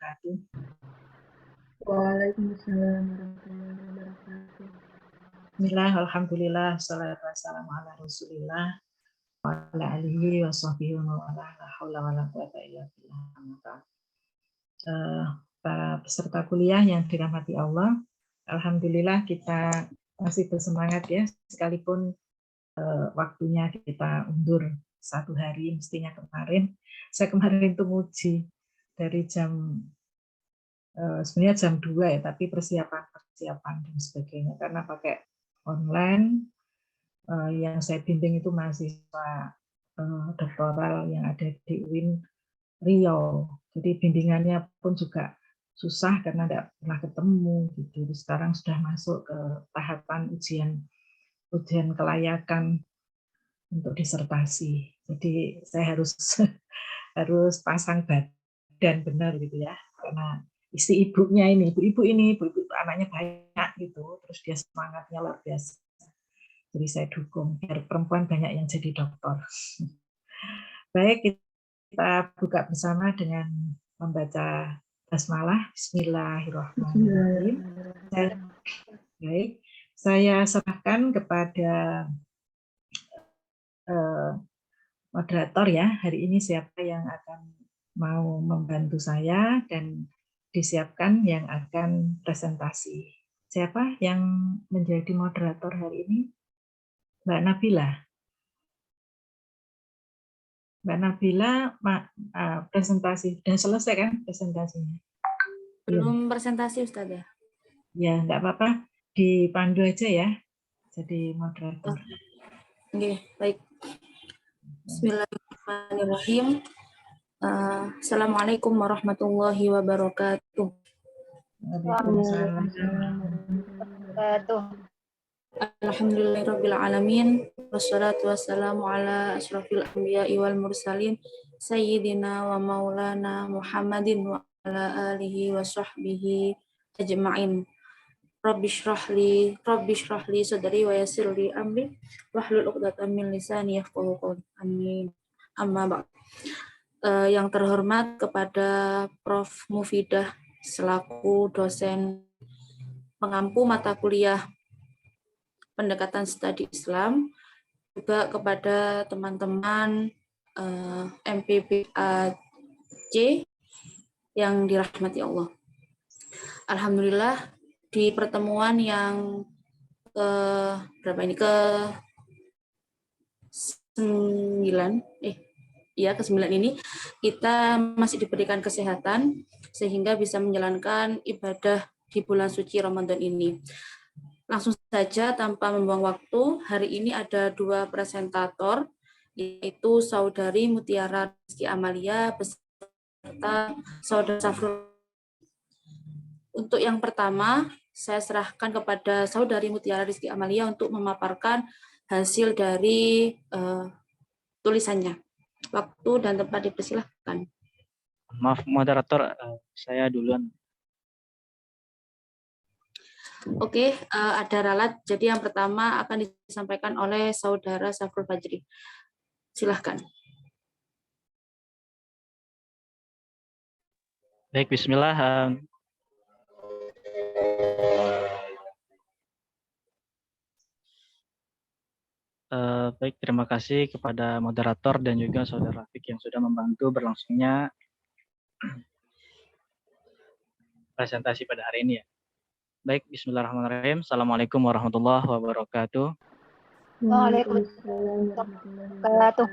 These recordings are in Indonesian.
wabarakatuh. Waalaikumsalam warahmatullahi wabarakatuh. Bismillah, alhamdulillah, salatu wassalamu ala rasulillah wa ala alihi wa sahbihi wa mawala, la haula wa la quwata illa billah. Para peserta kuliah yang dirahmati Allah, alhamdulillah kita masih bersemangat ya, sekalipun waktunya kita undur 1 hari, mestinya kemarin. Saya kemarin itu nguji dari sebenarnya jam 2 ya, tapi persiapan dan sebagainya, karena pakai online. Yang saya bimbing itu mahasiswa doktoral yang ada di UIN Riau. Jadi bimbingannya pun juga susah karena tidak pernah ketemu gitu. Sekarang sudah masuk ke tahapan ujian kelayakan untuk disertasi. Jadi saya harus harus pasang badan benar gitu ya, karena isi ibunya ini, ibu-ibu anaknya banyak gitu, terus dia semangatnya luar biasa. Jadi saya dukung biar perempuan banyak yang jadi dokter. Baik, kita buka bersama dengan membaca basmalah. Bismillahirrahmanirrahim. Baik, saya serahkan kepada moderator ya. Hari ini siapa yang akan mau membantu saya dan disiapkan yang akan presentasi. Siapa yang menjadi moderator hari ini? Mbak Nabila. Mbak Nabila, presentasi. Sudah selesai kan presentasinya? Belum presentasi, Ustazah. Ya, enggak apa-apa. Dipandu aja ya. Jadi moderator. Oke, baik. Bismillahirrahmanirrahim. Assalamualaikum warahmatullahi wabarakatuh. Waalaikumsalam. Alhamdulillahirabbil alamin. Wassalatu wassalamu ala asyrafil anbiya'i wal mursalin sayyidina wa maulana Muhammadin wa ala alihi wa sahbihi ajma'in. Rabbi shrah li sadri wa yassir li amri wahlul 'uqdatam min lisani yafqahu qawli. Amin. Amma ba'd. Yang terhormat kepada Prof. Mufidah selaku dosen pengampu mata kuliah pendekatan studi Islam, juga kepada teman-teman MPBAC yang dirahmati Allah. Alhamdulillah di pertemuan yang ke-9 ini kita masih diberikan kesehatan sehingga bisa menjalankan ibadah di bulan suci Ramadan ini. Langsung saja tanpa membuang waktu, hari ini ada 2 presentator, yaitu Saudari Mutiara Rizky Amalia beserta Saudara Safrul. Untuk yang pertama, saya serahkan kepada Saudari Mutiara Rizky Amalia untuk memaparkan hasil dari tulisannya. Waktu dan tempat dipersilahkan. Maaf moderator, saya duluan. Oke, ada ralat. Jadi yang pertama akan disampaikan oleh Saudara Safrul Fajri. Silahkan. Baik, bismillah. Baik, terima kasih kepada moderator dan juga Saudara Rafiq yang sudah membantu berlangsungnya presentasi pada hari ini ya. Baik, bismillahirrahmanirrahim. Assalamualaikum warahmatullahi wabarakatuh. Waalaikumsalam warahmatullahi wabarakatuh.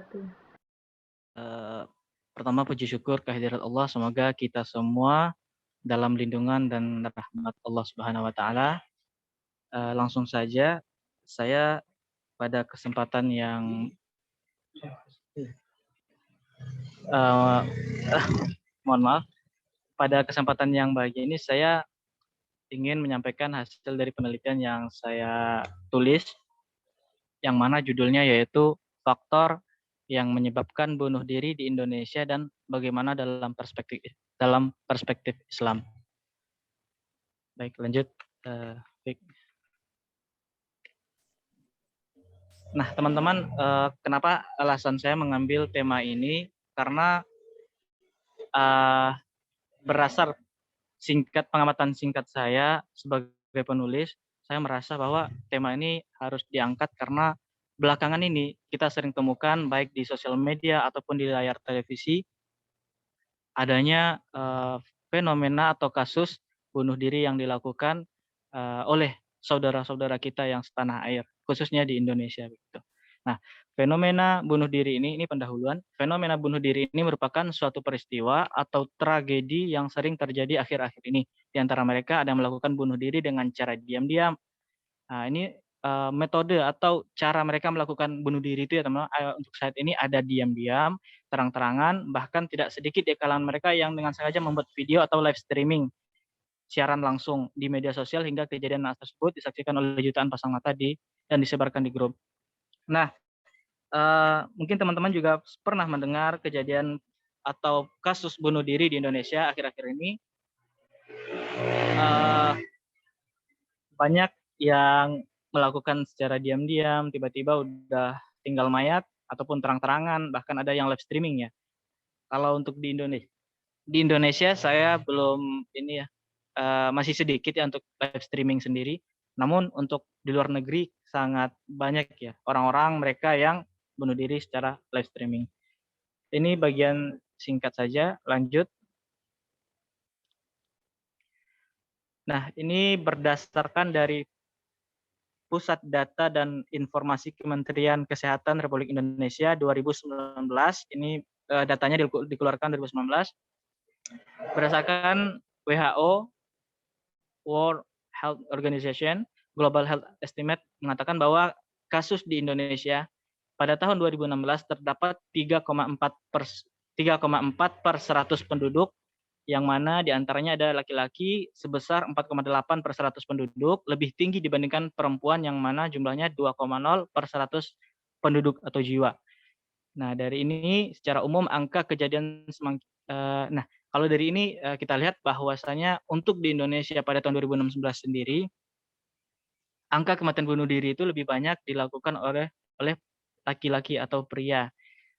Pertama, puji syukur kehadirat Allah. Semoga kita semua dalam lindungan dan rahmat Allah Subhanahu wa Ta'ala. Langsung saja, saya pada kesempatan yang mohon maaf, pada kesempatan yang bahagia ini saya ingin menyampaikan hasil dari penelitian yang saya tulis, yang mana judulnya yaitu faktor yang menyebabkan bunuh diri di Indonesia dan bagaimana dalam perspektif Islam. Baik, lanjut. Baik. Nah, teman-teman, kenapa alasan saya mengambil tema ini? Karena berdasar pengamatan singkat saya sebagai penulis, saya merasa bahwa tema ini harus diangkat karena belakangan ini kita sering temukan baik di sosial media ataupun di layar televisi adanya fenomena atau kasus bunuh diri yang dilakukan oleh saudara-saudara kita yang setanah air, khususnya di Indonesia begitu. Nah, fenomena bunuh diri ini pendahuluan. Fenomena bunuh diri ini merupakan suatu peristiwa atau tragedi yang sering terjadi akhir-akhir ini. Di antara mereka ada yang melakukan bunuh diri dengan cara diam-diam. Nah, ini metode atau cara mereka melakukan bunuh diri itu ya teman-teman, untuk saat ini ada diam-diam, terang-terangan, bahkan tidak sedikit di kalangan mereka yang dengan sengaja membuat video atau live streaming, siaran langsung di media sosial hingga kejadian tersebut disaksikan oleh jutaan pasang mata dan disebarkan di grup. Nah, mungkin teman-teman juga pernah mendengar kejadian atau kasus bunuh diri di Indonesia akhir-akhir ini. Banyak yang melakukan secara diam-diam, tiba-tiba udah tinggal mayat, ataupun terang-terangan, bahkan ada yang live streaming ya. Kalau untuk di Indonesia saya belum ini ya, masih sedikit ya untuk live streaming sendiri. Namun untuk di luar negeri sangat banyak ya orang-orang mereka yang bunuh diri secara live streaming. Ini bagian singkat saja, lanjut. Nah, ini berdasarkan dari Pusat Data dan Informasi Kementerian Kesehatan Republik Indonesia 2019. Ini datanya dikeluarkan 2019. Berdasarkan WHO, World Health Organization, Global Health Estimate mengatakan bahwa kasus di Indonesia pada tahun 2016 terdapat 3,4 per 100 penduduk, yang mana diantaranya ada laki-laki sebesar 4,8 per 100 penduduk, lebih tinggi dibandingkan perempuan yang mana jumlahnya 2,0 per 100 penduduk atau jiwa. Nah, dari ini secara umum angka kejadian nah, kalau dari ini kita lihat bahwasanya untuk di Indonesia pada tahun 2016 sendiri, angka kematian bunuh diri itu lebih banyak dilakukan oleh laki-laki atau pria.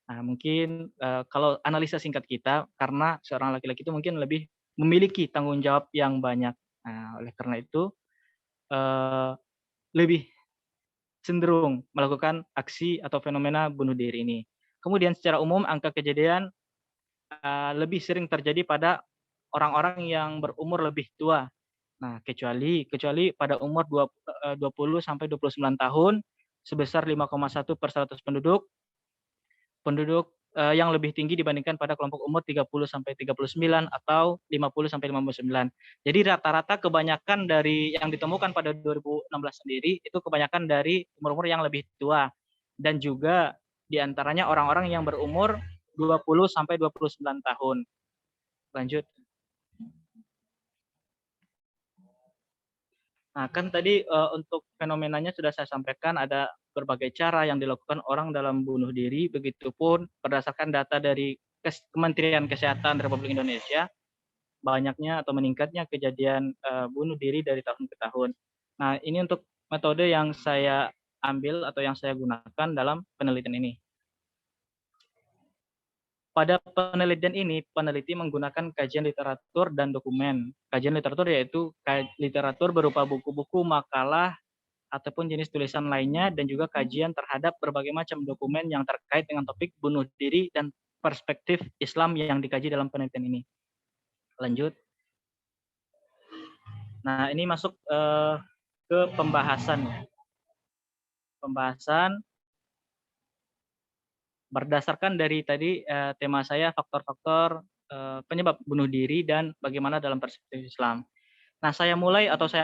Nah, mungkin kalau analisa singkat kita, karena seorang laki-laki itu mungkin lebih memiliki tanggung jawab yang banyak. Nah, oleh karena itu lebih cenderung melakukan aksi atau fenomena bunuh diri ini. Kemudian secara umum angka kejadian lebih sering terjadi pada orang-orang yang berumur lebih tua. Nah, kecuali pada umur 20 sampai 29 tahun sebesar 5,1 per 100 penduduk yang lebih tinggi dibandingkan pada kelompok umur 30 sampai 39 atau 50 sampai 59. Jadi rata-rata kebanyakan dari yang ditemukan pada 2016 sendiri itu kebanyakan dari umur-umur yang lebih tua, dan juga diantaranya orang-orang yang berumur 20 sampai 29 tahun. Lanjut. Nah, kan tadi untuk fenomenanya sudah saya sampaikan, ada berbagai cara yang dilakukan orang dalam bunuh diri, begitupun berdasarkan data dari Kementerian Kesehatan Republik Indonesia, banyaknya atau meningkatnya kejadian bunuh diri dari tahun ke tahun. Nah, ini untuk metode yang saya ambil atau yang saya gunakan dalam penelitian ini. Pada penelitian ini, peneliti menggunakan kajian literatur dan dokumen. Kajian literatur yaitu literatur berupa buku-buku, makalah, ataupun jenis tulisan lainnya, dan juga kajian terhadap berbagai macam dokumen yang terkait dengan topik bunuh diri dan perspektif Islam yang dikaji dalam penelitian ini. Lanjut. Nah, ini masuk ke pembahasan. Pembahasan berdasarkan dari tadi tema saya, faktor-faktor penyebab bunuh diri dan bagaimana dalam perspektif Islam. Nah, saya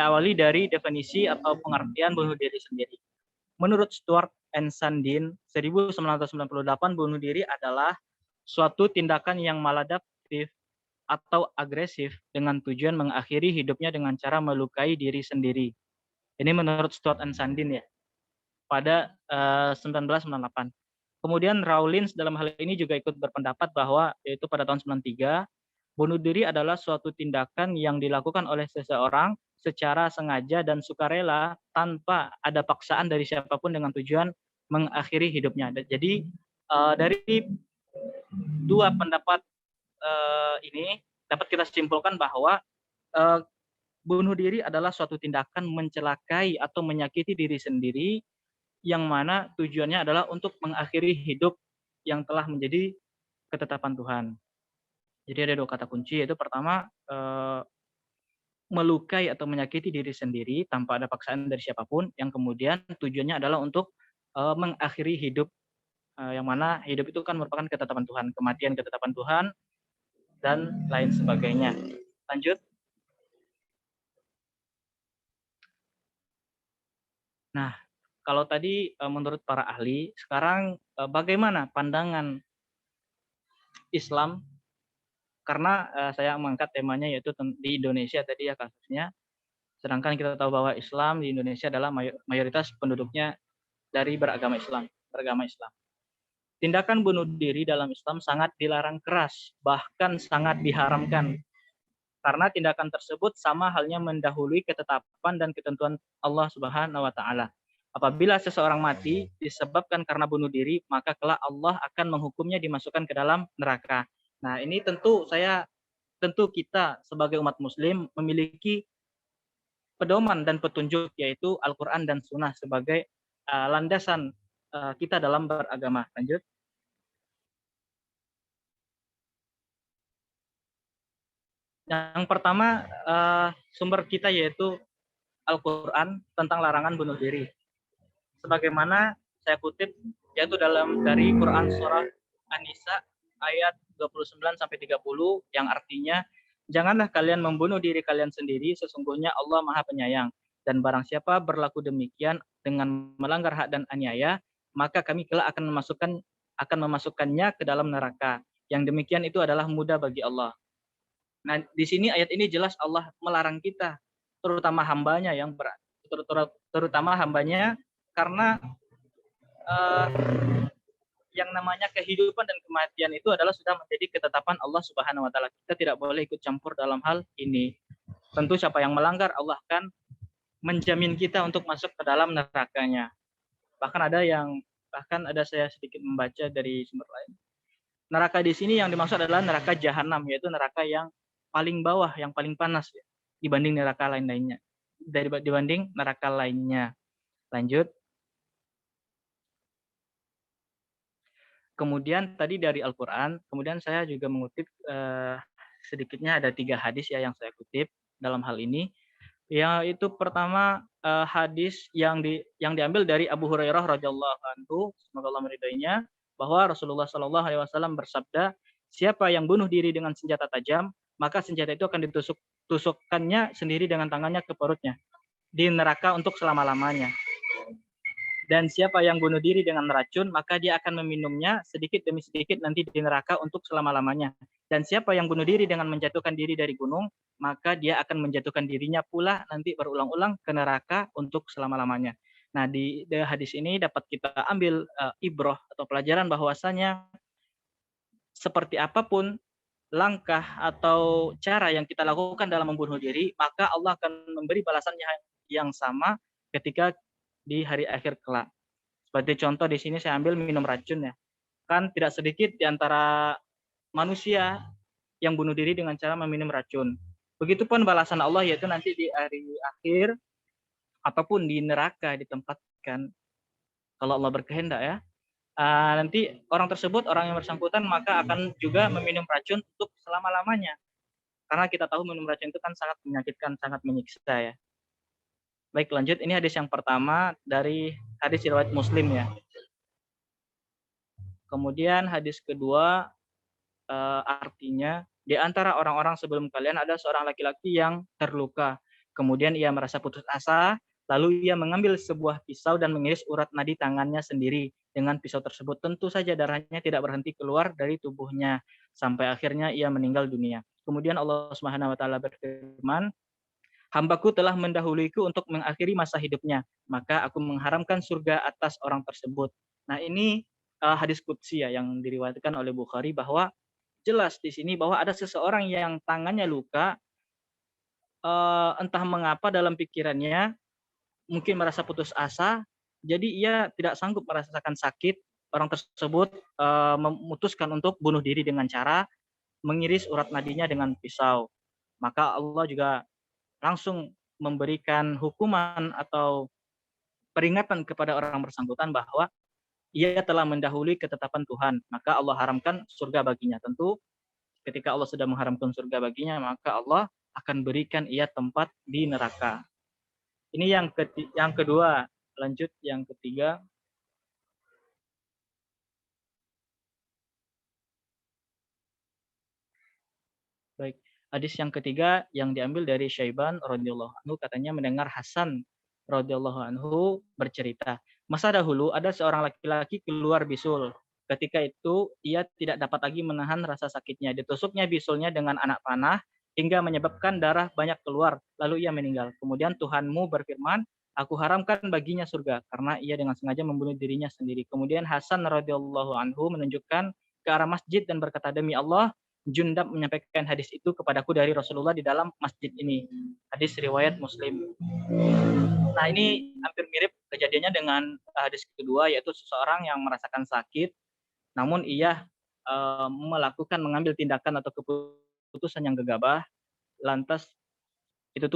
awali dari definisi atau pengertian bunuh diri sendiri. Menurut Stuart and Sandin, 1998, bunuh diri adalah suatu tindakan yang maladaptif atau agresif dengan tujuan mengakhiri hidupnya dengan cara melukai diri sendiri. Ini menurut Stuart and Sandin ya, pada 1998. Kemudian Rawlins dalam hal ini juga ikut berpendapat bahwa yaitu pada tahun 93, bunuh diri adalah suatu tindakan yang dilakukan oleh seseorang secara sengaja dan sukarela tanpa ada paksaan dari siapapun dengan tujuan mengakhiri hidupnya. Jadi dari dua pendapat ini dapat kita simpulkan bahwa eh, bunuh diri adalah suatu tindakan mencelakai atau menyakiti diri sendiri yang mana tujuannya adalah untuk mengakhiri hidup yang telah menjadi ketetapan Tuhan. Jadi ada dua kata kunci, yaitu pertama melukai atau menyakiti diri sendiri tanpa ada paksaan dari siapapun, yang kemudian tujuannya adalah untuk mengakhiri hidup, yang mana hidup itu kan merupakan ketetapan Tuhan, kematian ketetapan Tuhan, dan lain sebagainya. Lanjut. Nah, kalau tadi menurut para ahli, sekarang bagaimana pandangan Islam? Karena saya mengangkat temanya yaitu di Indonesia tadi ya kasusnya. Sedangkan kita tahu bahwa Islam di Indonesia adalah mayoritas penduduknya dari beragama Islam. Tindakan bunuh diri dalam Islam sangat dilarang keras, bahkan sangat diharamkan. Karena tindakan tersebut sama halnya mendahului ketetapan dan ketentuan Allah Subhanahu wa taala. Apabila seseorang mati disebabkan karena bunuh diri, maka kelak Allah akan menghukumnya dimasukkan ke dalam neraka. Nah, ini tentu kita sebagai umat muslim memiliki pedoman dan petunjuk, yaitu Al-Qur'an dan Sunnah sebagai landasan kita dalam beragama. Lanjut. Yang pertama sumber kita yaitu Al-Qur'an tentang larangan bunuh diri. Sebagaimana saya kutip yaitu dari Quran surah An-Nisa ayat 29 sampai 30 yang artinya janganlah kalian membunuh diri kalian sendiri, sesungguhnya Allah Maha Penyayang, dan barang siapa berlaku demikian dengan melanggar hak dan aniaya, maka kami kelak akan memasukkannya ke dalam neraka. Yang demikian itu adalah mudah bagi Allah. Nah, di sini ayat ini jelas Allah melarang kita, terutama hambanya karena yang namanya kehidupan dan kematian itu adalah sudah menjadi ketetapan Allah Subhanahu wa taala. Kita tidak boleh ikut campur dalam hal ini. Tentu siapa yang melanggar, Allah akan menjamin kita untuk masuk ke dalam nerakanya. Bahkan ada saya sedikit membaca dari sumber lain. Neraka di sini yang dimaksud adalah neraka jahanam, yaitu neraka yang paling bawah, yang paling panas ya, dibanding neraka lainnya. Lanjut. Kemudian tadi dari Al-Qur'an, kemudian saya juga mengutip sedikitnya ada 3 hadis ya yang saya kutip dalam hal ini. Yaitu pertama hadis yang diambil dari Abu Hurairah radhiyallahu anhu, semoga Allah meridainya, bahwa Rasulullah Shallallahu alaihi wasallam bersabda, siapa yang bunuh diri dengan senjata tajam, maka senjata itu akan ditusukkannya sendiri dengan tangannya ke perutnya di neraka untuk selama-lamanya. Dan siapa yang bunuh diri dengan racun, maka dia akan meminumnya sedikit demi sedikit nanti di neraka untuk selama-lamanya. Dan siapa yang bunuh diri dengan menjatuhkan diri dari gunung, maka dia akan menjatuhkan dirinya pula nanti berulang-ulang ke neraka untuk selama-lamanya. Nah, di hadis ini dapat kita ambil ibroh atau pelajaran bahwasanya seperti apapun langkah atau cara yang kita lakukan dalam membunuh diri, maka Allah akan memberi balasan yang sama ketika di hari akhir kelak. Seperti contoh di sini saya ambil minum racun ya. Kan tidak sedikit di antara manusia yang bunuh diri dengan cara meminum racun. Begitupun balasan Allah yaitu nanti di hari akhir ataupun di neraka ditempatkan kalau Allah berkehendak ya. Nanti orang yang bersangkutan maka akan juga meminum racun untuk selama-lamanya. Karena kita tahu minum racun itu kan sangat menyakitkan, sangat menyiksa ya. Baik, lanjut. Ini hadis yang pertama dari hadis riwayat Muslim ya. Kemudian hadis kedua artinya di antara orang-orang sebelum kalian ada seorang laki-laki yang terluka. Kemudian ia merasa putus asa, lalu ia mengambil sebuah pisau dan mengiris urat nadi tangannya sendiri. Dengan pisau tersebut tentu saja darahnya tidak berhenti keluar dari tubuhnya sampai akhirnya ia meninggal dunia. Kemudian Allah Subhanahu wa taala berfirman, "Hambaku telah mendahuluiku untuk mengakhiri masa hidupnya, maka aku mengharamkan surga atas orang tersebut." Nah, ini hadis qudsi ya yang diriwayatkan oleh Bukhari, bahwa jelas di sini bahwa ada seseorang yang tangannya luka, entah mengapa dalam pikirannya mungkin merasa putus asa, jadi ia tidak sanggup merasakan sakit. Orang tersebut memutuskan untuk bunuh diri dengan cara mengiris urat nadinya dengan pisau. Maka Allah juga langsung memberikan hukuman atau peringatan kepada orang bersangkutan bahwa ia telah mendahului ketetapan Tuhan. Maka Allah haramkan surga baginya. Tentu ketika Allah sudah mengharamkan surga baginya, maka Allah akan berikan ia tempat di neraka. Ini yang kedua. Lanjut yang ketiga. Baik, hadis yang ketiga yang diambil dari Syaiban radhiyallahu anhu, katanya mendengar Hasan radhiyallahu anhu bercerita, masa dahulu ada seorang laki-laki keluar bisul. Ketika itu ia tidak dapat lagi menahan rasa sakitnya. Ditusuknya bisulnya dengan anak panah hingga menyebabkan darah banyak keluar. Lalu ia meninggal. Kemudian Tuhanmu berfirman, aku haramkan baginya surga karena ia dengan sengaja membunuh dirinya sendiri. Kemudian Hasan radhiyallahu anhu menunjukkan ke arah masjid dan berkata, demi Allah, Jundab menyampaikan hadis itu kepadaku dari Rasulullah di dalam masjid ini. Hadis riwayat Muslim. Nah, ini hampir mirip kejadiannya dengan hadis kedua, yaitu seseorang yang merasakan sakit, namun ia mengambil tindakan atau keputusan yang gegabah, lantas itu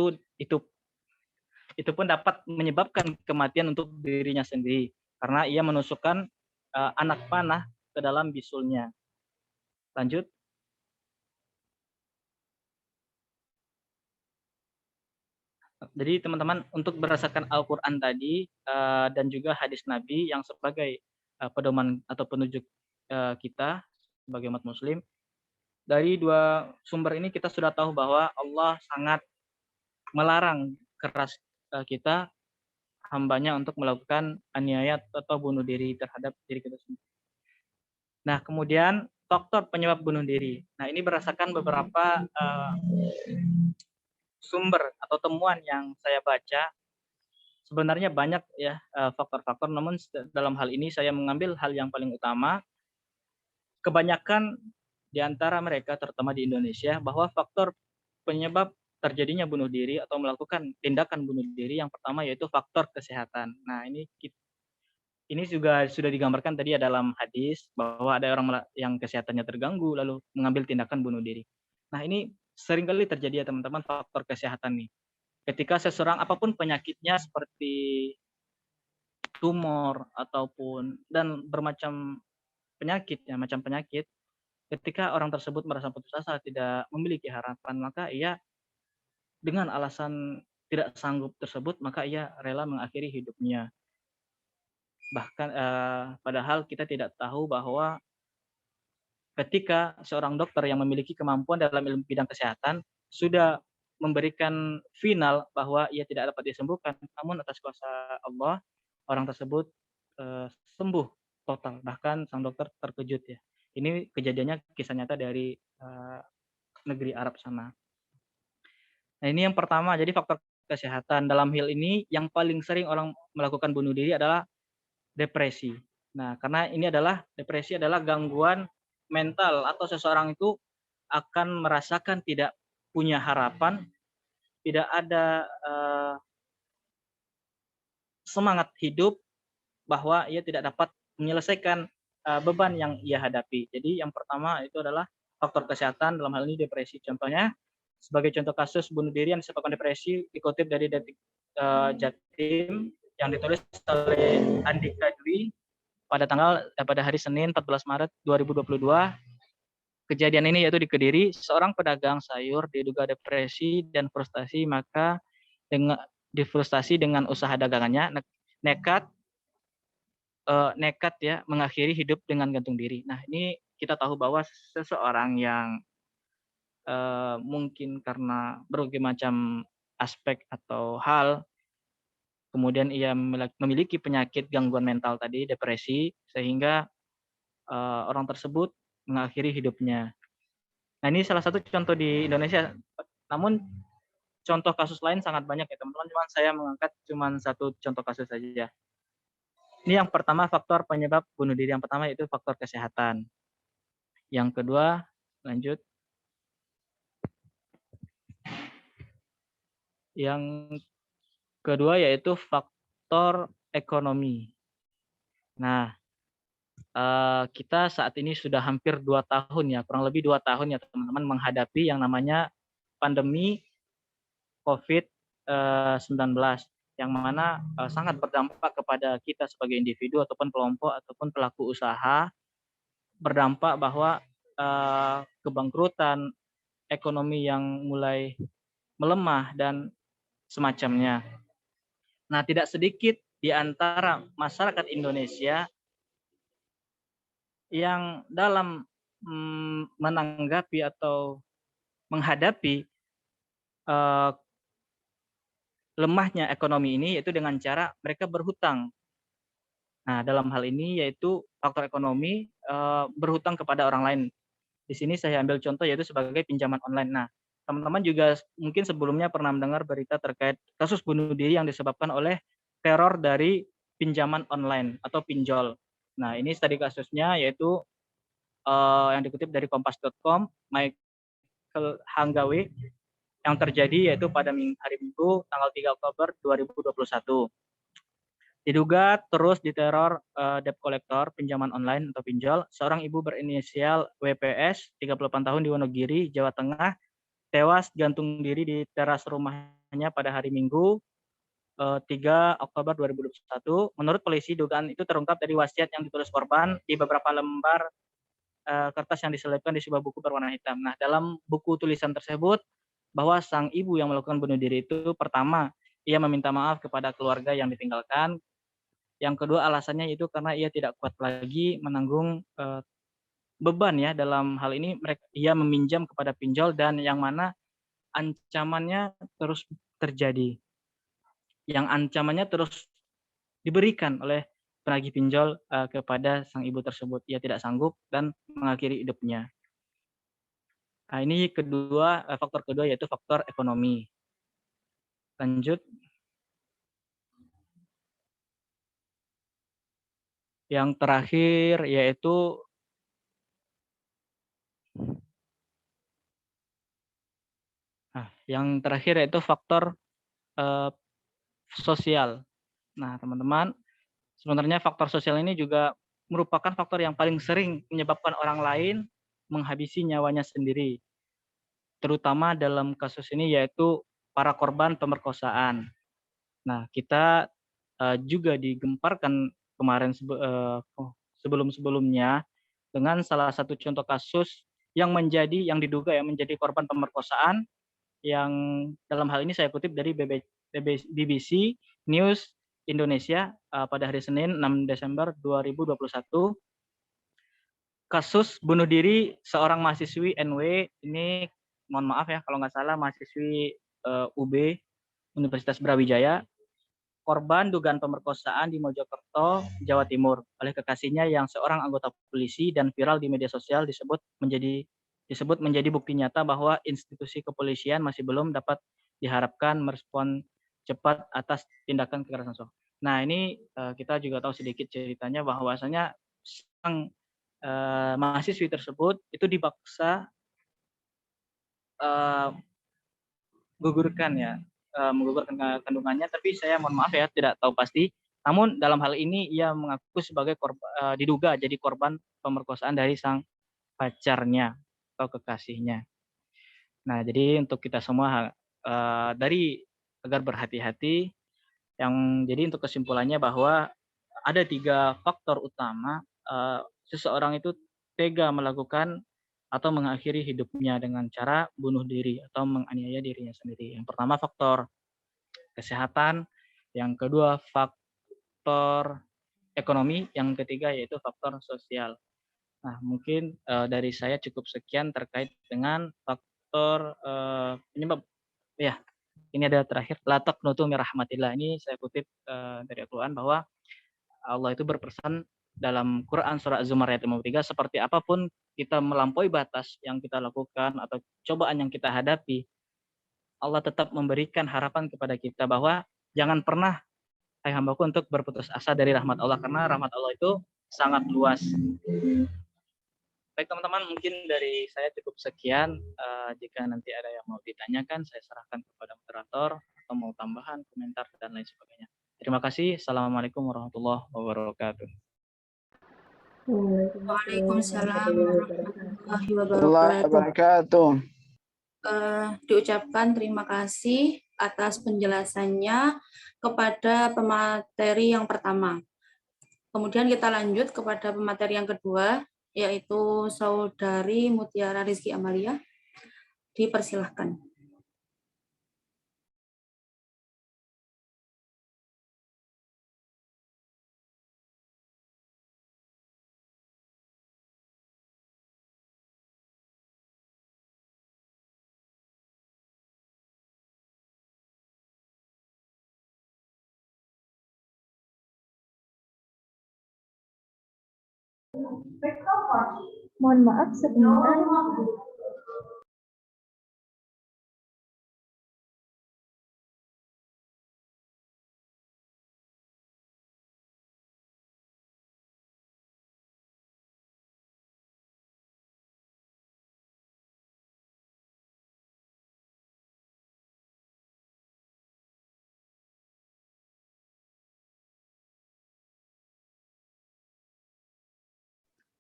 pun dapat menyebabkan kematian untuk dirinya sendiri karena ia menusukkan anak panah ke dalam bisulnya. Lanjut. Jadi teman-teman, untuk berdasarkan Al-Quran tadi dan juga hadis Nabi yang sebagai pedoman atau penunjuk kita sebagai umat muslim, dari dua sumber ini kita sudah tahu bahwa Allah sangat melarang keras kita, hambanya, untuk melakukan aniaya atau bunuh diri terhadap diri kita sendiri. Nah, kemudian faktor penyebab bunuh diri. Nah, ini berdasarkan beberapa sumber atau temuan yang saya baca. Sebenarnya banyak ya faktor-faktor, namun dalam hal ini saya mengambil hal yang paling utama. Kebanyakan di antara mereka, terutama di Indonesia, bahwa faktor penyebab terjadinya bunuh diri atau melakukan tindakan bunuh diri yang pertama yaitu faktor kesehatan. Nah, ini juga sudah digambarkan tadi ya dalam hadis bahwa ada orang yang kesehatannya terganggu lalu mengambil tindakan bunuh diri. Nah, ini seringkali terjadi ya teman-teman, faktor kesehatan nih. Ketika seseorang apapun penyakitnya seperti tumor ataupun dan bermacam penyakit ya, macam penyakit, ketika orang tersebut merasa putus asa, tidak memiliki harapan, maka ia dengan alasan tidak sanggup tersebut, maka ia rela mengakhiri hidupnya. Bahkan padahal kita tidak tahu bahwa ketika seorang dokter yang memiliki kemampuan dalam ilmu bidang kesehatan sudah memberikan final bahwa ia tidak dapat disembuhkan, namun atas kuasa Allah orang tersebut sembuh total. Bahkan sang dokter terkejut ya. Ini kejadiannya kisah nyata dari negeri Arab sana. Nah, ini yang pertama, jadi faktor kesehatan. Dalam hal ini yang paling sering orang melakukan bunuh diri adalah depresi. Nah, karena ini adalah depresi adalah gangguan mental atau seseorang itu akan merasakan tidak punya harapan, tidak ada semangat hidup, bahwa ia tidak dapat menyelesaikan beban yang ia hadapi. Jadi yang pertama itu adalah faktor kesehatan, dalam hal ini depresi. Contohnya, sebagai contoh kasus bunuh diri yang disebabkan depresi dikutip dari Detik Jatim yang ditulis oleh Andika Dwi pada hari Senin 14 Maret 2022. Kejadian ini yaitu di Kediri, seorang pedagang sayur diduga depresi dan frustasi, maka difrustasi dengan usaha dagangannya, nekat ya mengakhiri hidup dengan gantung diri. Nah, ini kita tahu bahwa seseorang yang mungkin karena berbagai macam aspek atau hal, kemudian ia memiliki penyakit gangguan mental tadi, depresi, sehingga orang tersebut mengakhiri hidupnya. Nah, ini salah satu contoh di Indonesia. Namun contoh kasus lain sangat banyak ya teman-teman. Cuman saya mengangkat cuman satu contoh kasus saja. Ini yang pertama, faktor penyebab bunuh diri yang pertama yaitu faktor kesehatan. Yang kedua, lanjut. Yang kedua yaitu faktor ekonomi. Nah, kita saat ini sudah hampir 2 tahun ya, kurang lebih 2 tahun ya teman-teman menghadapi yang namanya pandemi COVID-19 yang mana sangat berdampak kepada kita sebagai individu ataupun kelompok ataupun pelaku usaha, berdampak bahwa kebangkrutan ekonomi yang mulai melemah dan semacamnya. Nah, tidak sedikit di antara masyarakat Indonesia yang dalam menanggapi atau menghadapi lemahnya ekonomi ini yaitu dengan cara mereka berhutang. Nah, dalam hal ini yaitu faktor ekonomi berhutang kepada orang lain. Di sini saya ambil contoh yaitu sebagai pinjaman online. Nah, teman-teman juga mungkin sebelumnya pernah mendengar berita terkait kasus bunuh diri yang disebabkan oleh teror dari pinjaman online atau pinjol. Nah, ini tadi kasusnya yaitu yang dikutip dari kompas.com, Michael Hanggawe yang terjadi yaitu pada hari Minggu tanggal 3 Oktober 2021. Diduga terus diteror debt collector pinjaman online atau pinjol, seorang ibu berinisial WPS, 38 tahun di Wonogiri, Jawa Tengah, tewas gantung diri di teras rumahnya pada hari Minggu 3 Oktober 2021. Menurut polisi, dugaan itu terungkap dari wasiat yang ditulis korban di beberapa lembar kertas yang diselipkan di sebuah buku berwarna hitam. Nah, dalam buku tulisan tersebut, bahwa sang ibu yang melakukan bunuh diri itu, pertama, ia meminta maaf kepada keluarga yang ditinggalkan. Yang kedua alasannya itu karena ia tidak kuat lagi menanggung beban ya, dalam hal ini ia meminjam kepada pinjol dan yang mana ancamannya terus terjadi. Yang ancamannya terus diberikan oleh penagih pinjol kepada sang ibu tersebut. Ia tidak sanggup dan mengakhiri hidupnya. Nah, ini faktor kedua yaitu faktor ekonomi. Lanjut. Yang terakhir yaitu faktor sosial. Nah, teman-teman, sebenarnya faktor sosial ini juga merupakan faktor yang paling sering menyebabkan orang lain menghabisi nyawanya sendiri. Terutama dalam kasus ini yaitu para korban pemerkosaan. Nah, kita juga digemparkan kemarin sebelum-sebelumnya dengan salah satu contoh kasus yang diduga menjadi korban pemerkosaan yang dalam hal ini saya kutip dari BBC News Indonesia pada hari Senin 6 Desember 2021. Kasus bunuh diri seorang mahasiswi NW, ini mohon maaf ya kalau nggak salah mahasiswi UB Universitas Brawijaya, korban dugaan pemerkosaan di Mojokerto, Jawa Timur oleh kekasihnya yang seorang anggota polisi dan viral di media sosial disebut menjadi bukti nyata bahwa institusi kepolisian masih belum dapat diharapkan merespon cepat atas tindakan kekerasan seksual. Nah, ini kita juga tahu sedikit ceritanya bahwasanya sang mahasiswi tersebut itu dipaksa menggugurkan kandungannya, tapi saya mohon maaf ya tidak tahu pasti. Namun dalam hal ini ia mengaku sebagai diduga jadi korban pemerkosaan dari sang pacarnya atau kekasihnya. Nah, jadi untuk kita semua agar berhati-hati, jadi untuk kesimpulannya bahwa ada 3 faktor utama seseorang itu tega melakukan atau mengakhiri hidupnya dengan cara bunuh diri atau menganiaya dirinya sendiri. Yang pertama faktor kesehatan, yang kedua faktor ekonomi, yang ketiga yaitu faktor sosial. Nah, mungkin dari saya cukup sekian terkait dengan faktor penyebab. Ya, ini ada terakhir, la taqnutu min rahmatillah. Ini saya kutip dari Al-Quran bahwa Allah itu berpesan dalam Quran surah Az-Zumar ayat 53, seperti apapun kita melampaui batas yang kita lakukan atau cobaan yang kita hadapi, Allah tetap memberikan harapan kepada kita bahwa jangan pernah, hai hambaku, untuk berputus asa dari rahmat Allah, karena rahmat Allah itu sangat luas. Baik teman-teman, mungkin dari saya cukup sekian. Jika nanti ada yang mau ditanyakan, saya serahkan kepada moderator atau mau tambahan, komentar, dan lain sebagainya. Terima kasih. Assalamualaikum warahmatullahi wabarakatuh. Waalaikumsalam warahmatullahi Allah wabarakatuh. wabarakatuh. Diucapkan terima kasih atas penjelasannya kepada pemateri yang pertama. Kemudian kita lanjut kepada pemateri yang kedua, yaitu Saudari Mutiara Rizky Amalia. Dipersilahkan. Mohon maaf sebentar.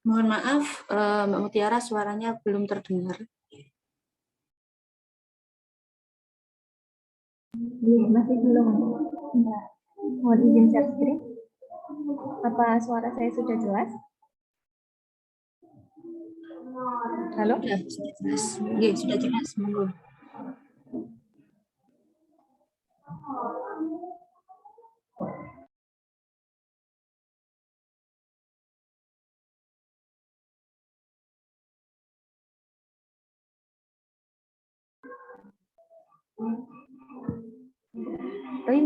Mohon maaf, Mbak Mutiara suaranya belum terdengar. Masih belum. Enggak. Mohon izin share screen. Apa suara saya sudah jelas? Halo? Sudah jelas. Iya, sudah jelas. Monggo.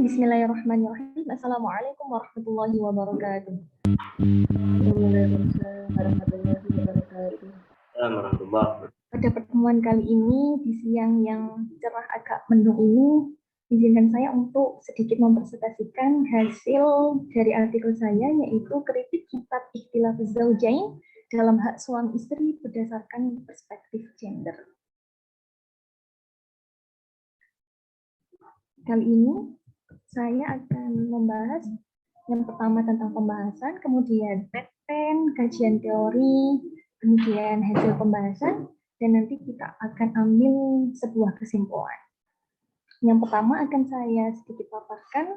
Bismillahirrahmanirrahim. Assalamualaikum warahmatullahi wabarakatuh. Pada pertemuan kali ini, di siang yang cerah agak mendung ini, izinkan saya untuk sedikit mempresentasikan hasil dari artikel saya, yaitu kritik kitab Ikhtilaf Zaujain dalam hak suami istri berdasarkan perspektif gender. Kali ini saya akan membahas yang pertama tentang pembahasan, kemudian pattern, kajian teori, kemudian hasil pembahasan, dan nanti kita akan ambil sebuah kesimpulan. Yang pertama akan saya sedikit paparkan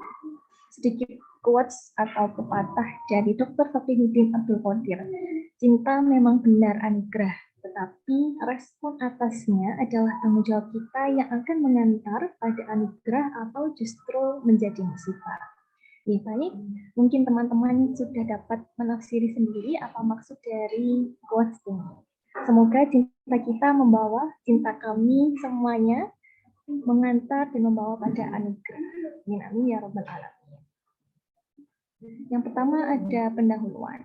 sedikit quotes atau pepatah dari Dr. Fakhruddin Abdul Qadir. Cinta memang benar anugerah, tetapi respon atasnya adalah tanggung jawab kita yang akan mengantar pada anugerah atau justru menjadi musibah. Ya, baik, mungkin teman-teman sudah dapat menafsiri sendiri apa maksud dari quotes ini. Semoga cinta kita membawa, cinta kami semuanya mengantar dan membawa pada anugerah. Amin ya rabbal alamin. Yang pertama ada pendahuluan.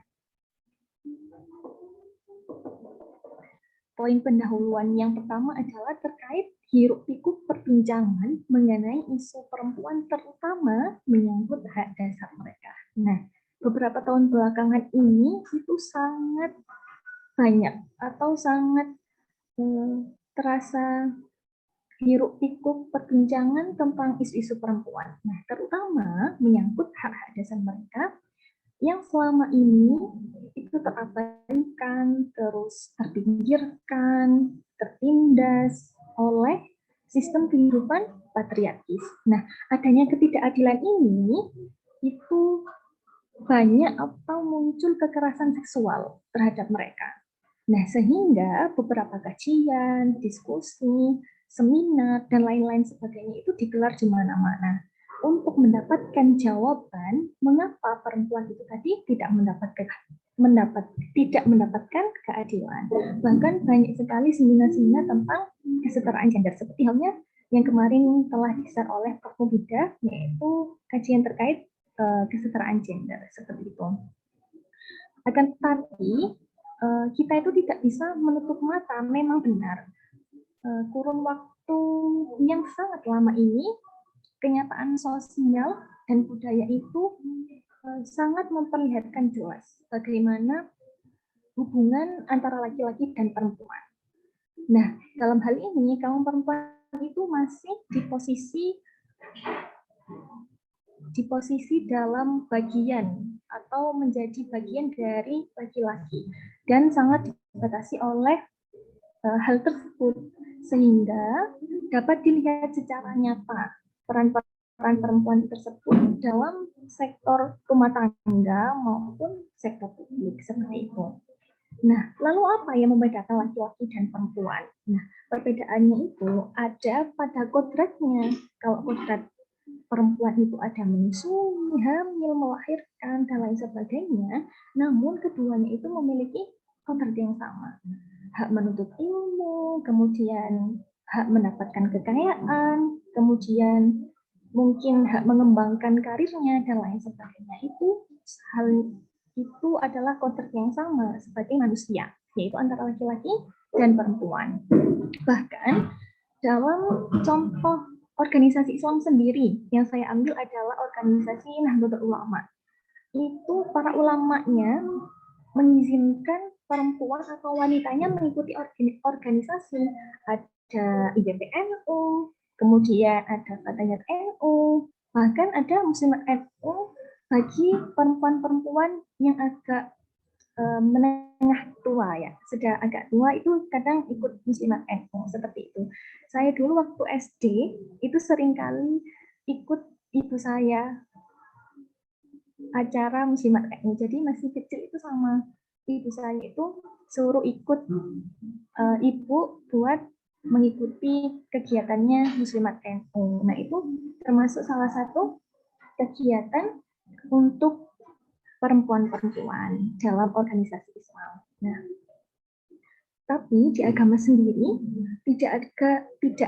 Poin pendahuluan yang pertama adalah terkait hiruk-pikuk perbincangan mengenai isu perempuan, terutama menyangkut hak dasar mereka. Nah, beberapa tahun belakangan ini itu sangat banyak atau sangat terasa hiruk-pikuk perbincangan tentang isu-isu perempuan. Nah, terutama menyangkut hak-hak dasar mereka yang selama ini itu terabaikan, terus terpinggirkan, tertindas oleh sistem kehidupan patriarkis. Nah, adanya ketidakadilan ini itu banyak atau muncul kekerasan seksual terhadap mereka. Nah, sehingga beberapa kajian, diskusi, seminar, dan lain-lain sebagainya itu digelar di mana-mana untuk mendapatkan jawaban mengapa perempuan itu tadi tidak mendapatkan keadilan. Bahkan banyak sekali seminar-seminar tentang kesetaraan gender, seperti halnya yang kemarin telah di-share oleh Prof. Mubida, yaitu kajian terkait kesetaraan gender, seperti itu. Akan tetapi kita itu tidak bisa menutup mata, memang benar kurun waktu yang sangat lama ini kenyataan sosial dan budaya itu sangat memperlihatkan jelas bagaimana hubungan antara laki-laki dan perempuan. Nah, dalam hal ini kaum perempuan itu masih di posisi dalam bagian atau menjadi bagian dari laki-laki dan sangat dibatasi oleh hal tersebut, sehingga dapat dilihat secara nyata peran perempuan tersebut dalam sektor rumah tangga maupun sektor publik seperti itu. Nah, lalu apa yang membedakan laki-laki dan perempuan? Nah, perbedaannya itu ada pada kodratnya. Kalau kodrat perempuan itu ada menyusui, hamil, melahirkan, dan lain sebagainya, namun keduanya itu memiliki kodrat yang sama. Hak menuntut ilmu, kemudian hak mendapatkan kekayaan, kemudian mungkin hak mengembangkan karirnya, dan lain sebagainya. Hal itu adalah kodrat yang sama sebagai manusia, yaitu antara laki-laki dan perempuan. Bahkan dalam contoh organisasi Islam sendiri yang saya ambil adalah organisasi Nahdlatul Ulama. Itu para ulamanya mengizinkan perempuan atau wanitanya mengikuti organisasi. Ada IBPNU, kemudian ada Fatayat NU, bahkan ada Muslimat NU bagi perempuan-perempuan yang agak menengah tua ya, sudah agak tua itu kadang ikut Muslimat NU seperti itu. Saya dulu waktu SD itu seringkali ikut ibu saya acara Muslimat NU. Jadi masih kecil itu sama ibu saya itu suruh ikut ibu buat mengikuti kegiatannya Muslimat NU. Nah itu termasuk salah satu kegiatan untuk perempuan-perempuan dalam organisasi Islam. Nah, tapi di agama sendiri tidak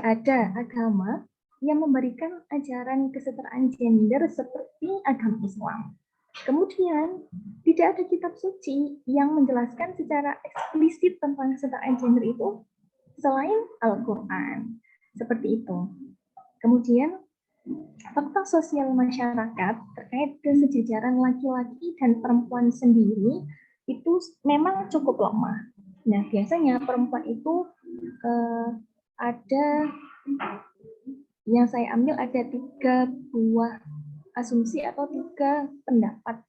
ada agama yang memberikan ajaran kesetaraan gender seperti agama Islam. Kemudian tidak ada kitab suci yang menjelaskan secara eksplisit tentang kesetaraan gender itu selain Al-Quran. Seperti itu. Kemudian tentang sosial masyarakat terkait kesejajaran laki-laki dan perempuan sendiri itu memang cukup lemah. Nah, biasanya perempuan itu ada yang saya ambil ada 3 buah asumsi atau 3 pendapat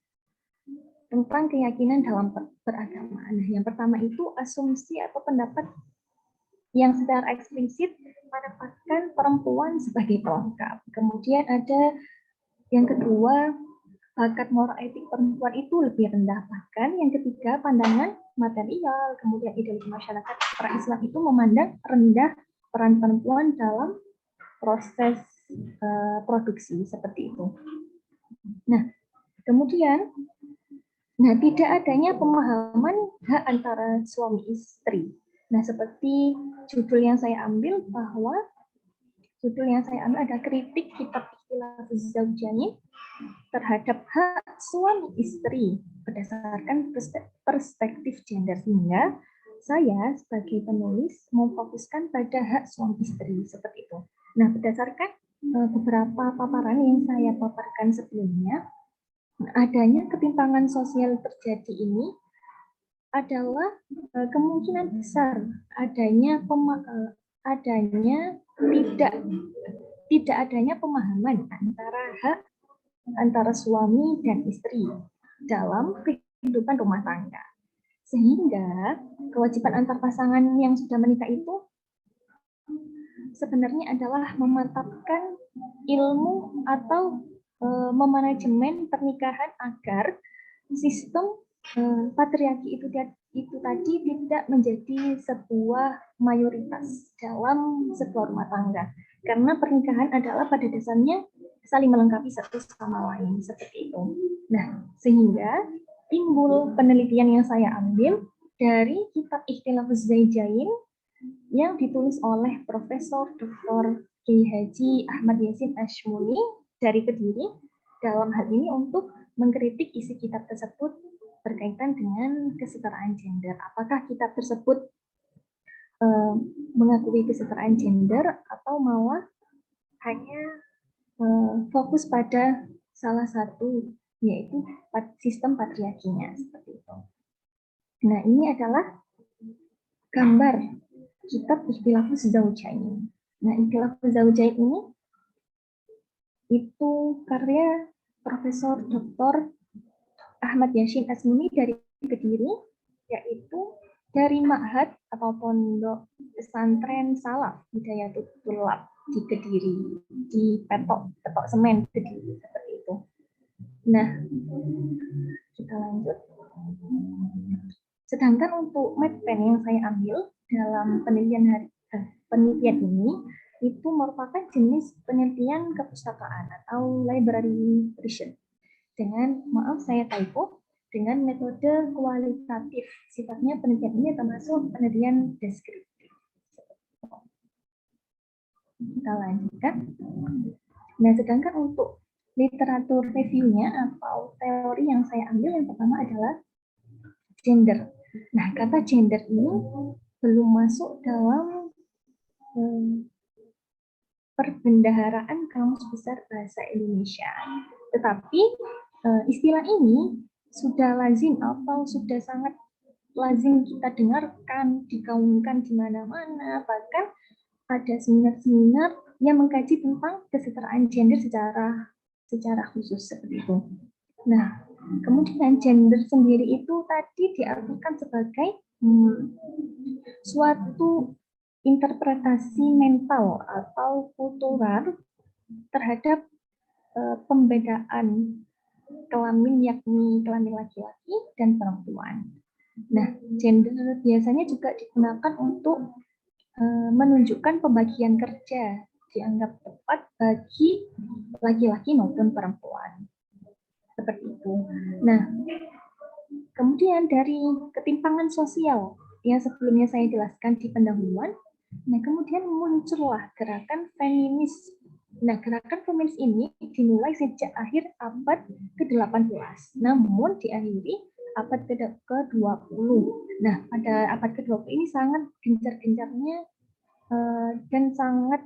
tentang keyakinan dalam beragama. Nah, yang pertama itu asumsi atau pendapat yang secara eksplisit menempatkan perempuan sebagai pelengkap. Kemudian ada yang kedua, bakat moral etik perempuan itu lebih rendah. Bahkan yang ketiga, pandangan material, kemudian ideologi masyarakat pra-Islam itu memandang rendah peran perempuan dalam proses produksi seperti itu. Nah, kemudian tidak adanya pemahaman hak antara suami istri. Nah, seperti judul yang saya ambil ada kritik kitab Ikhtilafuz Zaujain terhadap hak suami istri berdasarkan perspektif gender, sehingga saya sebagai penulis memfokuskan pada hak suami istri seperti itu. Nah, berdasarkan beberapa paparan yang saya paparkan sebelumnya, adanya ketimpangan sosial terjadi ini adalah kemungkinan besar adanya tidak adanya pemahaman antara suami dan istri dalam kehidupan rumah tangga, sehingga kewajiban antar pasangan yang sudah menikah itu sebenarnya adalah memantapkan ilmu atau memanajemen pernikahan agar sistem patriarki itu tadi tidak menjadi sebuah mayoritas dalam sebuah rumah tangga, karena pernikahan adalah pada dasarnya saling melengkapi satu sama lain seperti itu. Nah, sehingga timbul penelitian yang saya ambil dari kitab Ikhtilafuz Zaujain yang ditulis oleh Profesor Dr. Kiai Haji Ahmad Yasin Ashmuni dari Kediri, dalam hal ini untuk mengkritik isi kitab tersebut berkaitan dengan kesetaraan gender. Apakah kitab tersebut mengakui kesetaraan gender atau malah hanya fokus pada salah satu, yaitu sistem patriarkinya seperti itu. Nah, ini adalah gambar kitab Ikhtilafuz Zaujain. Nah, Ikhtilafuz Zaujain ini itu karya Profesor Dr. Ahmad Yassin Asmuni dari Kediri, yaitu dari Ma'had atau Pondok Pesantren Salaf Hidayatul Tulab di Kediri, di Petok Semen Kediri, seperti itu. Nah, kita lanjut. Sedangkan untuk medpen yang saya ambil dalam penelitian ini itu merupakan jenis penelitian kepustakaan atau library research. Dengan, maaf saya typo, dengan metode kualitatif. Sifatnya penelitian ini termasuk penelitian deskriptif. Kita lanjutkan. Nah, sedangkan untuk literatur review-nya atau teori yang saya ambil yang pertama adalah gender. Nah, kata gender ini belum masuk dalam perbendaharaan Kamus Besar Bahasa Indonesia. Tetapi istilah ini sudah lazim atau sudah sangat lazim kita dengarkan, digaungkan di mana-mana, bahkan ada seminar-seminar yang mengkaji tentang kesetaraan gender secara khusus seperti itu. Nah, kemudian gender sendiri itu tadi diartikan sebagai suatu interpretasi mental atau kultural terhadap pembedaan kelamin, yakni kelamin laki-laki dan perempuan. Nah, gender biasanya juga digunakan untuk menunjukkan pembagian kerja dianggap tepat bagi laki-laki maupun perempuan. Seperti itu. Nah, kemudian dari ketimpangan sosial yang sebelumnya saya jelaskan di pendahuluan, nah kemudian muncullah gerakan feminis. Nah, gerakan feminis ini dimulai sejak akhir abad ke-18, namun diakhiri abad ke-20. Nah, pada abad ke-20 ini sangat gencar-gencarnya dan sangat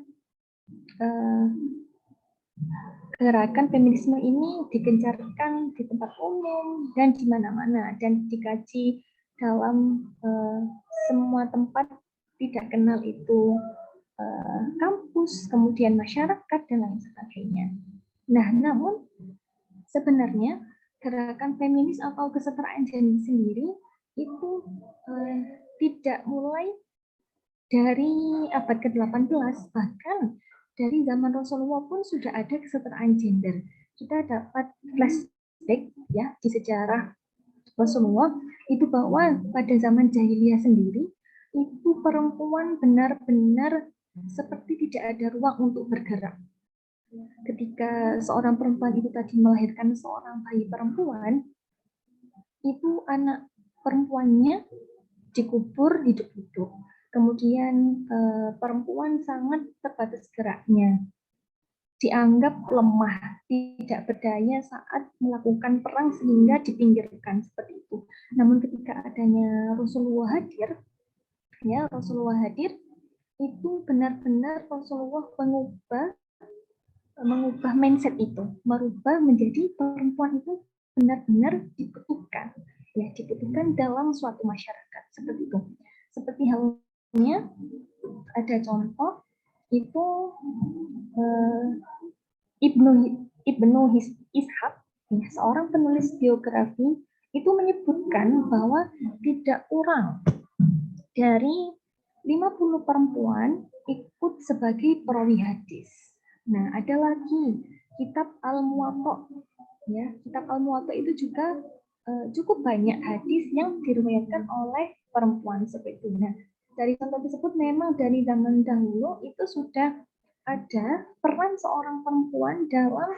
gerakan feminisme ini digencarkan di tempat umum dan di mana-mana dan dikaji dalam semua tempat, tidak kenal itu kampus, kemudian masyarakat dan lain sebagainya. Nah, namun sebenarnya gerakan feminis atau kesetaraan gender sendiri itu tidak mulai dari abad ke-18, bahkan dari zaman Rasulullah pun sudah ada kesetaraan gender. Kita dapat flashback ya di sejarah Rasulullah itu bahwa pada zaman jahiliyah sendiri itu perempuan benar-benar seperti tidak ada ruang untuk bergerak. Ketika seorang perempuan itu tadi melahirkan seorang bayi perempuan, itu anak perempuannya dikubur hidup-hidup. Kemudian perempuan sangat terbatas geraknya, dianggap lemah, tidak berdaya saat melakukan perang sehingga dipinggirkan seperti itu. Namun ketika adanya Rasulullah hadir, itu benar-benar Rasulullah mengubah mindset itu, merubah menjadi perempuan itu benar-benar dibutuhkan, ya dibutuhkan dalam suatu masyarakat seperti itu. Seperti halnya ada contoh itu Ibnu Ishaq, seorang penulis biografi, itu menyebutkan bahwa tidak kurang dari 50 perempuan ikut sebagai perawi hadis. Nah, ada lagi kitab Al-Muwatta. Ya, kitab Al-Muwatta itu juga cukup banyak hadis yang diriwayatkan oleh perempuan seperti itu. Nah, dari contoh tersebut memang dari zaman dahulu itu sudah ada peran seorang perempuan dalam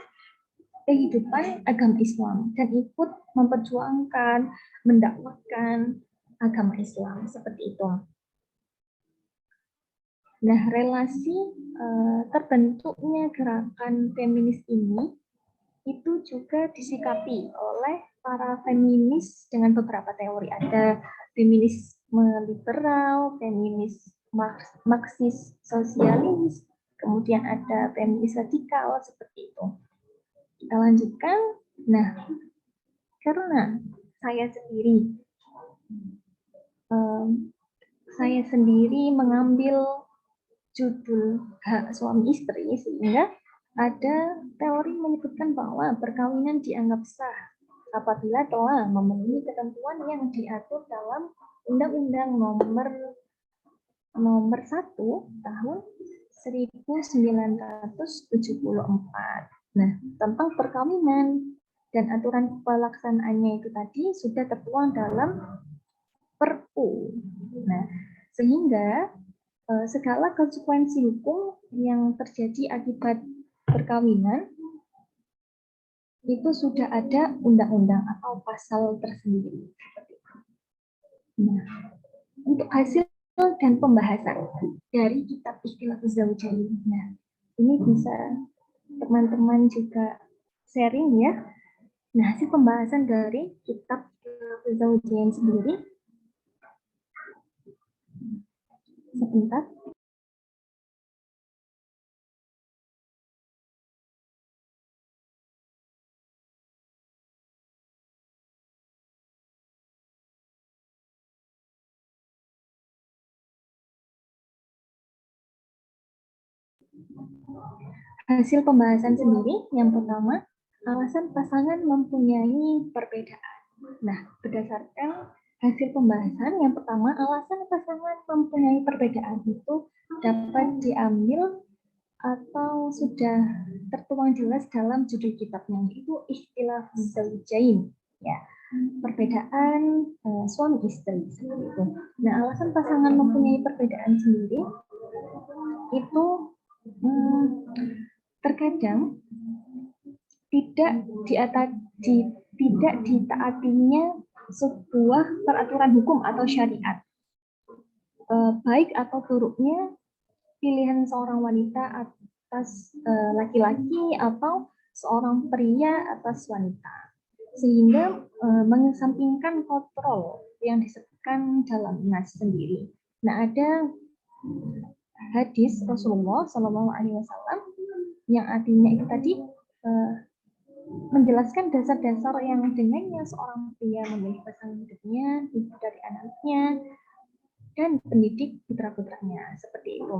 kehidupan agama Islam dan ikut memperjuangkan, mendakwahkan agama Islam seperti itu. Nah, relasi terbentuknya gerakan feminis ini itu juga disikapi oleh para feminis dengan beberapa teori. Ada feminisme liberal, feminis marxis sosialis, kemudian ada feminis radikal seperti itu. Kita lanjutkan. Nah, karena saya sendiri mengambil judul hak suami istri, sehingga ada teori menyebutkan bahwa perkawinan dianggap sah apabila telah memenuhi ketentuan yang diatur dalam Undang-Undang nomor 1 tahun 1974. Nah, tentang perkawinan dan aturan pelaksanaannya itu tadi sudah tertuang dalam Perpu. Nah, sehingga segala konsekuensi hukum yang terjadi akibat perkawinan itu sudah ada undang-undang atau pasal tersendiri. Nah, untuk hasil dan pembahasan dari kitab Ikhtilaf Zaujain. Nah, ini bisa teman-teman juga sharing ya. Nah, hasil pembahasan dari kitab Ikhtilaf Zaujain sendiri. Sebentar. Hasil pembahasan sendiri, yang pertama, alasan pasangan mempunyai perbedaan. Nah, berdasarkan hasil pembahasan, yang pertama, alasan pasangan mempunyai perbedaan itu dapat diambil atau sudah tertuang jelas dalam judul kitabnya, yaitu Ikhtilaf Zaujain. Ya, perbedaan suami istri seperti itu. Nah, alasan pasangan mempunyai perbedaan sendiri itu terkadang tidak ditaatinya sebuah peraturan hukum atau syariat, baik atau buruknya pilihan seorang wanita atas laki-laki atau seorang pria atas wanita, sehingga mengesampingkan kontrol yang disebutkan dalam nas sendiri. Nah, ada hadis Rasulullah SAW yang artinya itu tadi menjelaskan dasar-dasar yang dengannya seorang pria memilih pasangan hidupnya, ibu dari anaknya, dan pendidik putra-putranya, seperti itu.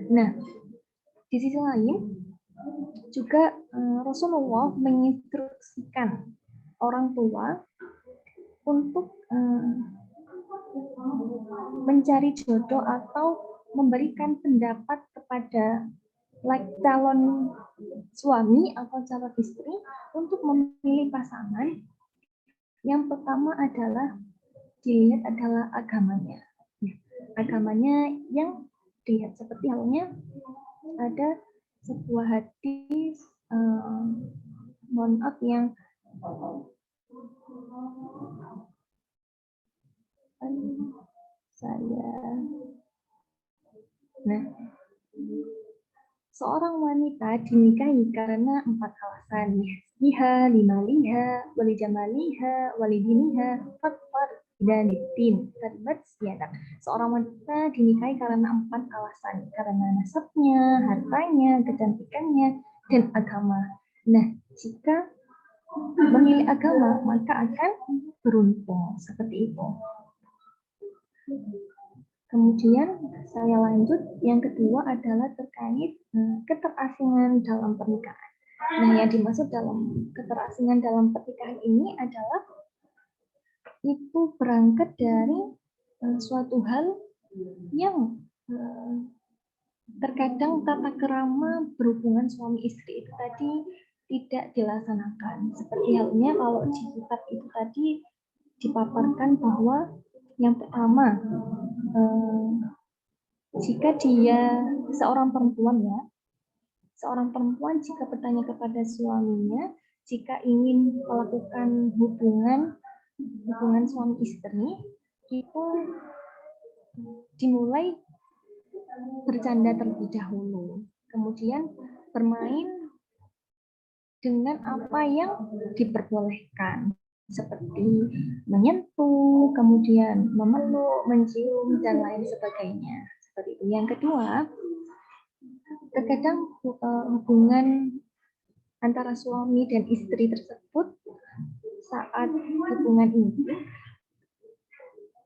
Nah, di sisi lain juga Rasulullah menginstruksikan orang tua untuk mencari jodoh atau memberikan pendapat kepada calon suami atau calon istri untuk memilih pasangan. Yang pertama adalah dilihat adalah agamanya. Agamanya yang dilihat, seperti halnya ada sebuah hadis, mohon maaf yang seorang wanita dinikahi karena 4 alasan. Liha, limaliha, walijamaliha, walidiniha, fatfar, dan din. Seorang wanita dinikahi karena 4 alasan. Karena nasabnya, hartanya, kecantikannya, dan agama. Nah, jika memilih agama, maka akan beruntung. Seperti itu. Kemudian saya lanjut, yang kedua adalah terkait keterasingan dalam pernikahan. Nah, yang dimaksud dalam keterasingan dalam pernikahan ini adalah itu berangkat dari suatu hal yang terkadang tata kerama berhubungan suami istri itu tadi tidak dilaksanakan. Seperti halnya kalau di kitab itu tadi dipaparkan bahwa yang pertama, jika dia seorang perempuan ya, seorang perempuan jika bertanya kepada suaminya, jika ingin melakukan hubungan suami istri, itu dimulai bercanda terlebih dahulu, kemudian bermain dengan apa yang diperbolehkan, seperti menyentuh, kemudian memeluk, mencium, dan lain sebagainya. Seperti itu. Yang kedua, terkadang hubungan antara suami dan istri tersebut saat hubungan ini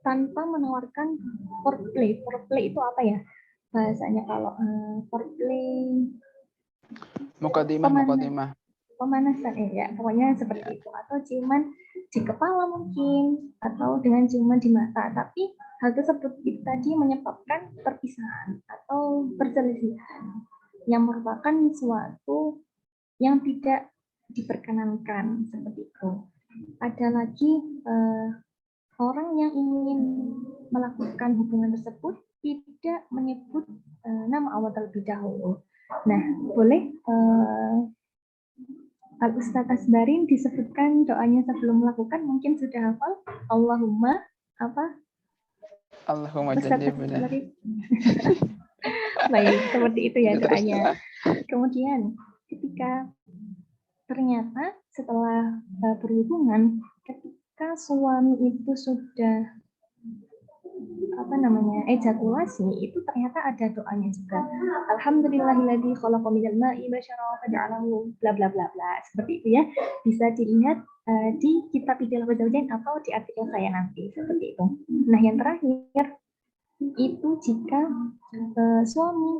tanpa menawarkan foreplay. Foreplay itu apa ya bahasanya kalau foreplay? Mukadimah. pemanasan ya, pokoknya seperti itu. Atau ciuman di kepala mungkin, atau dengan ciuman di mata. Tapi hal tersebut itu tadi menyebabkan perpisahan atau perselisihan yang merupakan suatu yang tidak diperkenankan seperti itu. Ada lagi orang yang ingin melakukan hubungan tersebut tidak menyebut nama Allah terlebih dahulu. Nah, boleh Al-Ustaz Asbarin disebutkan doanya sebelum melakukan, mungkin sudah hafal. Allahumma apa? Allahumma Ustaz jannibna. Asbarin. Baik, seperti itu ya doanya. Kemudian ketika ternyata setelah berhubungan, ketika suami itu sudah ejakulasi, itu ternyata ada doanya juga. Alhamdulillahilladzi khalaqa minal ma'i basyaran faja'alahu bla bla bla bla. Seperti itu ya. Bisa dilihat di kitab Idalah Zawjain atau di artikel saya nanti seperti itu. Nah, yang terakhir itu jika suami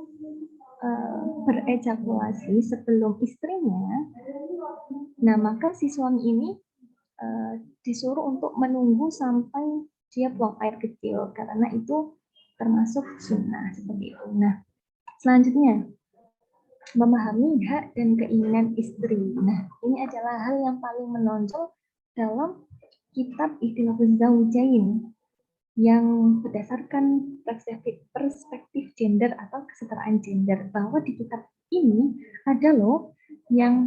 berejakulasi sebelum istrinya, nah maka si suami ini disuruh untuk menunggu sampai dia buang air kecil, karena itu termasuk sunnah seperti itu. Nah, selanjutnya memahami hak dan keinginan istri. Nah, ini adalah hal yang paling menonjol dalam kitab Idalah Zawjain yang berdasarkan perspektif gender atau kesetaraan gender, bahwa di kitab ini ada loh yang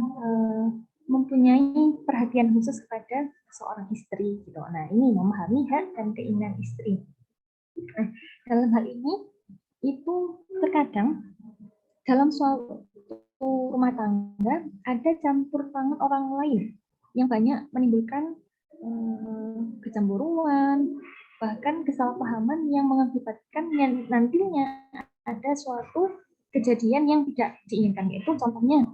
mempunyai perhatian khusus kepada seorang istri gitu. Nah, ini memahami hak dan keinginan istri. Nah, dalam hal ini itu terkadang dalam suatu rumah tangga ada campur tangan orang lain yang banyak menimbulkan kecemburuan, bahkan kesalahpahaman yang mengakibatkan nantinya ada suatu kejadian yang tidak diinginkan, yaitu contohnya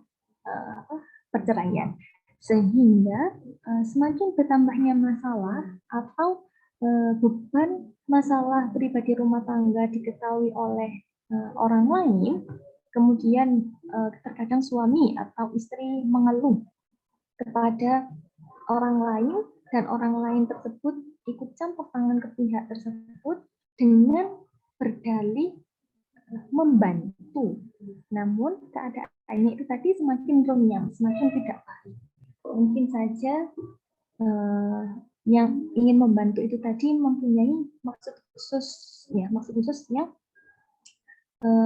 perceraian. Sehingga semakin bertambahnya masalah atau beban masalah pribadi rumah tangga diketahui oleh orang lain, kemudian terkadang suami atau istri mengeluh kepada orang lain dan orang lain tersebut ikut campur tangan ke pihak tersebut dengan berdalih membantu. Namun keadaannya itu tadi semakin runyam, semakin tidak baik. Mungkin saja yang ingin membantu itu tadi mempunyai maksud khusus yang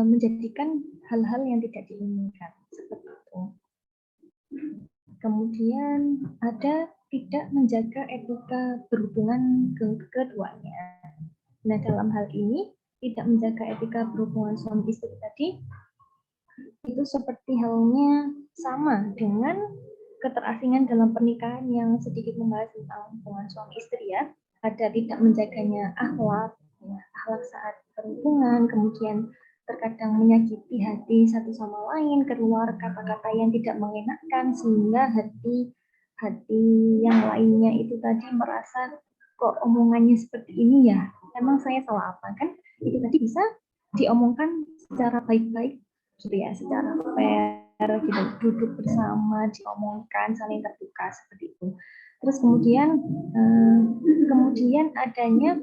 menjadikan hal-hal yang tidak diinginkan seperti itu. Kemudian ada tidak menjaga etika berhubungan keduanya. Nah, dalam hal ini tidak menjaga etika berhubungan suami istri tadi itu seperti halnya sama dengan keterasingan dalam pernikahan yang sedikit membahas tentang hubungan suami istri ya. Ada tidak menjaganya akhlak saat berhubungan, kemudian terkadang menyakiti hati satu sama lain, keluar kata-kata yang tidak mengenakan sehingga hati yang lainnya itu tadi merasa kok omongannya seperti ini ya, emang saya salah apa, kan itu tadi bisa diomongkan secara baik-baik gitu ya, secara fair gitu, duduk bersama diomongkan saling terbuka seperti itu. Terus kemudian adanya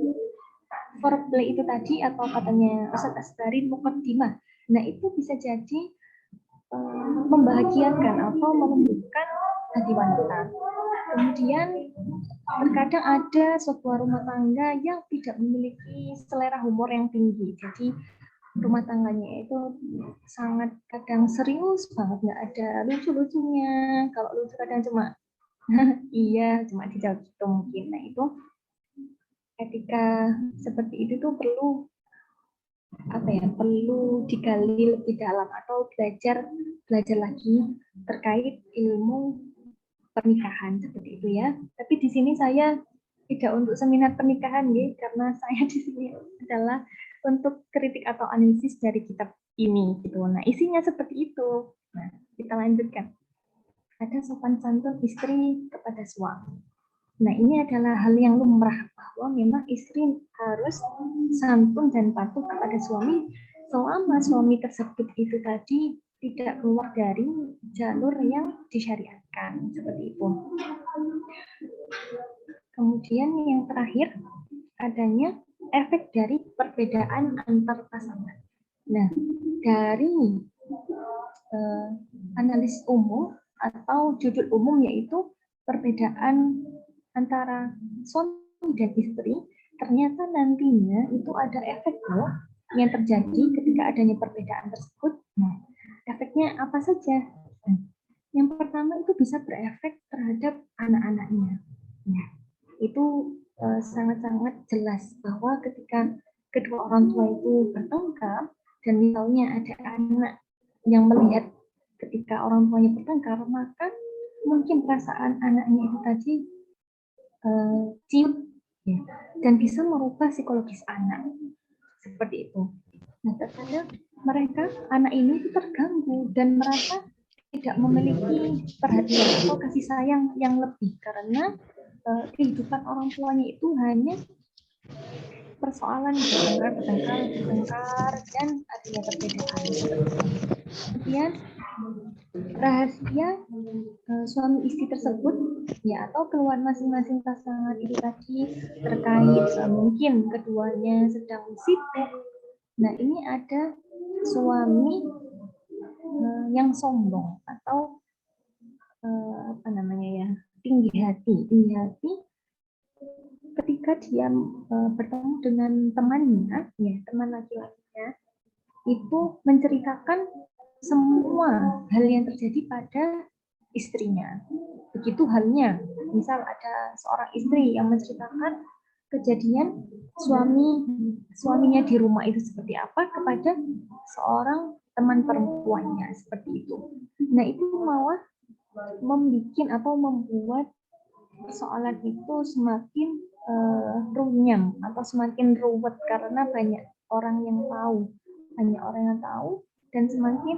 foreplay itu tadi atau katanya Ustaz Asbarin muqaddimah. Nah, itu bisa jadi membahagiakan atau melembutkan hati wanita. Kemudian terkadang ada sebuah rumah tangga yang tidak memiliki selera humor yang tinggi. Jadi rumah tangganya itu sangat kadang serius banget, nggak ada lucu-lucunya. Kalau lucu kadang cuma iya, cuma dijawab gitu mungkin. Nah, itu etika seperti itu tuh perlu digali lebih dalam atau belajar lagi terkait ilmu pernikahan seperti itu ya. Tapi di sini saya tidak untuk seminar pernikahan ya, karena saya di sini adalah untuk kritik atau analisis dari kitab ini gitu. Nah, isinya seperti itu. Nah, kita lanjutkan. Ada sopan santun istri kepada suami. Nah, ini adalah hal yang lumrah bahwa memang istri harus santun dan patuh kepada suami selama suami tersebut itu tadi tidak keluar dari jalur yang disyariatkan, seperti itu. Kemudian yang terakhir, adanya efek dari perbedaan antar pasangan. Nah, dari analis umum atau judul umum yaitu perbedaan antara suami dan istri, ternyata nantinya itu ada efek loh yang terjadi ketika adanya perbedaan tersebut. Nah, efeknya apa saja? Yang pertama itu bisa berefek terhadap anak-anaknya. Nah, itu sangat-sangat jelas bahwa ketika kedua orang tua itu bertengkar dan misalnya ada anak yang melihat ketika orang tuanya bertengkar, maka mungkin perasaan anaknya itu tadi ciut ya, dan bisa merubah psikologis anak seperti itu. Nah, terkadang mereka anak ini itu terganggu dan merasa tidak memiliki perhatian atau kasih sayang yang lebih karena kehidupan orang tuanya itu hanya persoalan bertengkar dan adanya perbedaan. Kemudian rahasia suami istri tersebut ya atau keluhan masing-masing pasangan itu tadi terkait mungkin keduanya sedang sibuk. Nah, ini ada suami yang sombong atau apa namanya ya, tinggi hati ketika dia bertemu dengan temannya ya, teman laki-lakinya itu menceritakan semua hal yang terjadi pada istrinya. Begitu halnya, misal ada seorang istri yang menceritakan kejadian suaminya di rumah itu seperti apa kepada seorang teman perempuannya seperti itu. Nah, itu malah membuat persoalan itu semakin runyam atau semakin ruwet karena banyak orang yang tahu dan semakin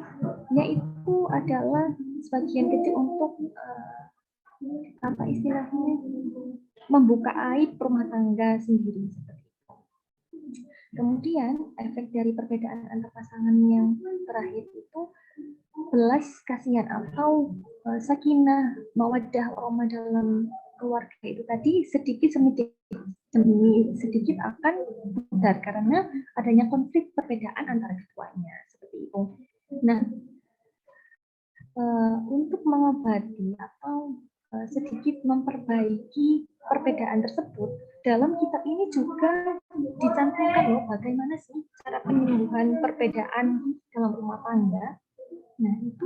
yaitu adalah sebagian kecil untuk apa istilahnya membuka aib rumah tangga sendiri seperti itu. Kemudian efek dari perbedaan antar pasangan yang terakhir itu belas kasihan atau sakinah mawaddah warahmah dalam keluarga itu tadi sedikit demi sedikit akan pudar karena adanya konflik perbedaan antara keduanya seperti itu. Nah, untuk mengobati atau sedikit memperbaiki perbedaan tersebut, dalam kitab ini juga dicantumkan loh bagaimana sih cara penyembuhan perbedaan dalam rumah tangga. Nah, itu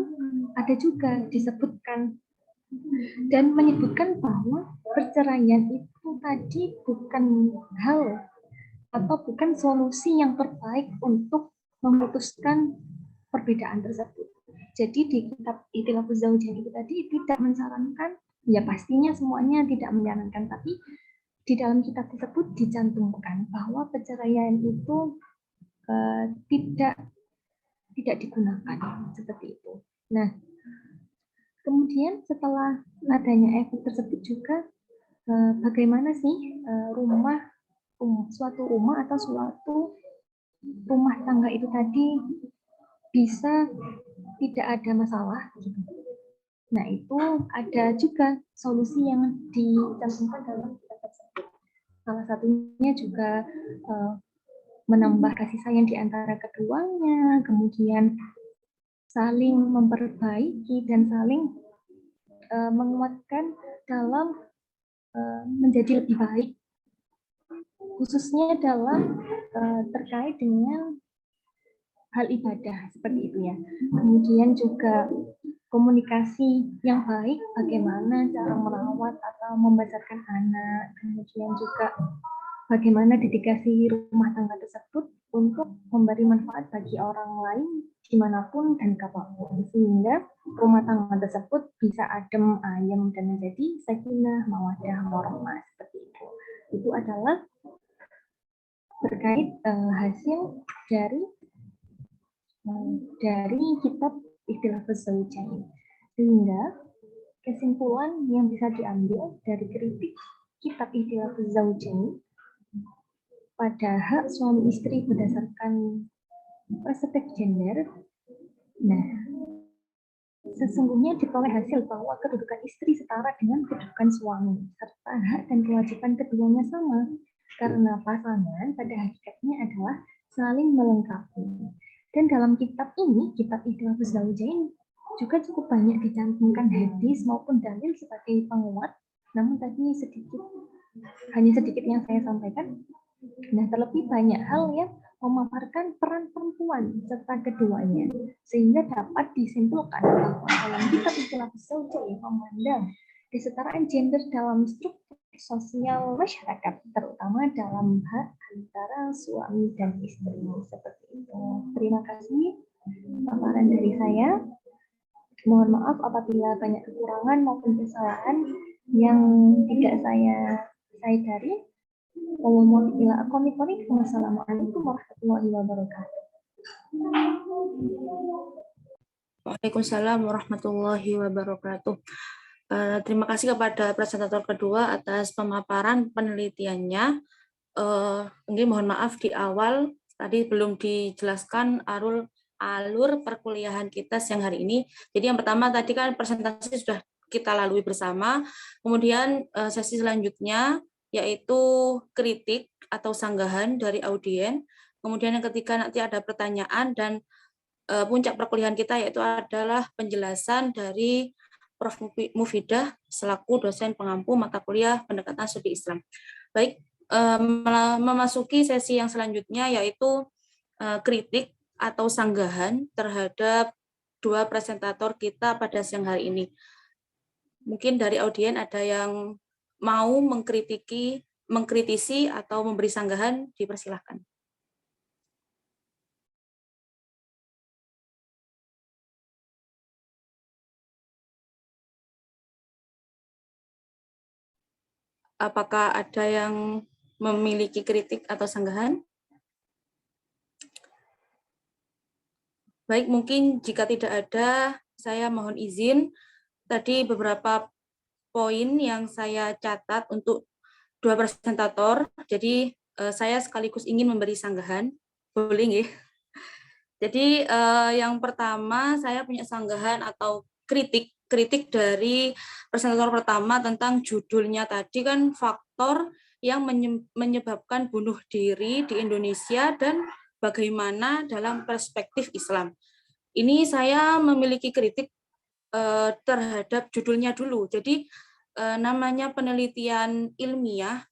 ada juga disebutkan dan menyebutkan bahwa perceraian itu tadi bukan hal atau bukan solusi yang terbaik untuk memutuskan perbedaan tersebut. Jadi di kitab Ikhtilafuz Zaujain itu tadi tidak mensarankan, ya pastinya semuanya tidak menyarankan, tapi di dalam kitab tersebut dicantumkan bahwa perceraian itu tidak digunakan seperti itu. Nah, kemudian setelah adanya efek tersebut juga bagaimana sih suatu rumah atau suatu rumah tangga itu tadi bisa tidak ada masalah gitu. Nah, itu ada juga solusi yang dicantumkan dalam kitab tersebut. Salah satunya juga menambah kasih sayang di antara keduanya, kemudian saling memperbaiki dan saling menguatkan dalam menjadi lebih baik, khususnya dalam terkait dengan hal ibadah seperti itu ya. Kemudian juga komunikasi yang baik, bagaimana cara merawat atau membesarkan anak, kemudian juga bagaimana dedikasi rumah tangga tersebut untuk memberi manfaat bagi orang lain dimanapun dan kapanpun, sehingga rumah tangga tersebut bisa adem ayem dan menjadi sakinah mawaddah warahmah seperti itu. Itu adalah terkait hasil dari kitab Ikhtilafuz Zaujain. Sehingga kesimpulan yang bisa diambil dari kritik kitab Ikhtilafuz Zaujain pada hak suami istri berdasarkan perspektif gender. Nah, Sesungguhnya diperoleh hasil bahwa kedudukan istri setara dengan kedudukan suami, serta hak dan kewajiban keduanya sama, karena pasangan pada hakikatnya adalah saling melengkapi. Dan dalam kitab ini, kitab Ikhtilafuz Zaujain, juga cukup banyak dicantumkan hadis maupun dalil sebagai penguat, namun tadi hanya sedikit yang saya sampaikan. Nah, terlebih banyak hal yang memaparkan peran perempuan serta keduanya, sehingga dapat disimpulkan bahwa dalam kitab Ikhtilafuz Zaujain memandang kesetaraan gender dalam struktur sosial masyarakat, terutama dalam hak antara suami dan istri. Seperti itu. Terima kasih paparan dari saya. Mohon maaf apabila banyak kekurangan maupun kesalahan yang tidak saya sadari. Wassalamualaikum warahmatullahi wabarakatuh. Waalaikumsalam warahmatullahi wabarakatuh. Terima kasih kepada presentator kedua atas pemaparan penelitiannya. Mungkin mohon maaf di awal tadi belum dijelaskan alur perkuliahan kita siang hari ini. Jadi yang pertama tadi kan presentasi sudah kita lalui bersama. Kemudian sesi selanjutnya yaitu kritik atau sanggahan dari audien. Kemudian yang ketiga nanti ada pertanyaan dan puncak perkuliahan kita yaitu adalah penjelasan dari Prof. Mufidah selaku dosen pengampu mata kuliah pendekatan studi Islam. Baik, memasuki sesi yang selanjutnya yaitu kritik atau sanggahan terhadap dua presentator kita pada siang hari ini. Mungkin dari audien ada yang mau mengkritisi atau memberi sanggahan, dipersilahkan. Apakah ada yang memiliki kritik atau sanggahan? Baik, mungkin jika tidak ada, saya mohon izin. Tadi beberapa poin yang saya catat untuk dua presentator. Jadi saya sekaligus ingin memberi sanggahan. Boleh nggih? Jadi yang pertama saya punya sanggahan atau kritik dari presentator pertama tentang judulnya tadi kan faktor yang menyebabkan bunuh diri di Indonesia dan bagaimana dalam perspektif Islam. Ini saya memiliki kritik terhadap judulnya dulu. Jadi namanya penelitian ilmiah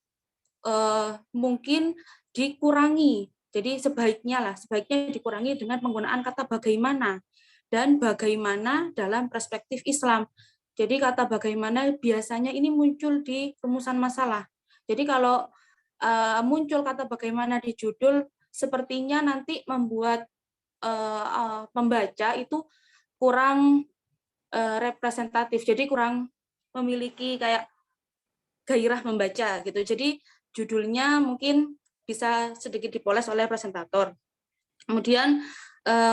mungkin dikurangi. Jadi sebaiknya dikurangi dengan penggunaan kata bagaimana dan bagaimana dalam perspektif Islam. Jadi kata bagaimana biasanya ini muncul di rumusan masalah. Jadi kalau muncul kata bagaimana di judul, sepertinya nanti membuat pembaca itu kurang representatif. Jadi kurang memiliki kayak gairah membaca gitu. Jadi judulnya mungkin bisa sedikit dipoles oleh presentator. Kemudian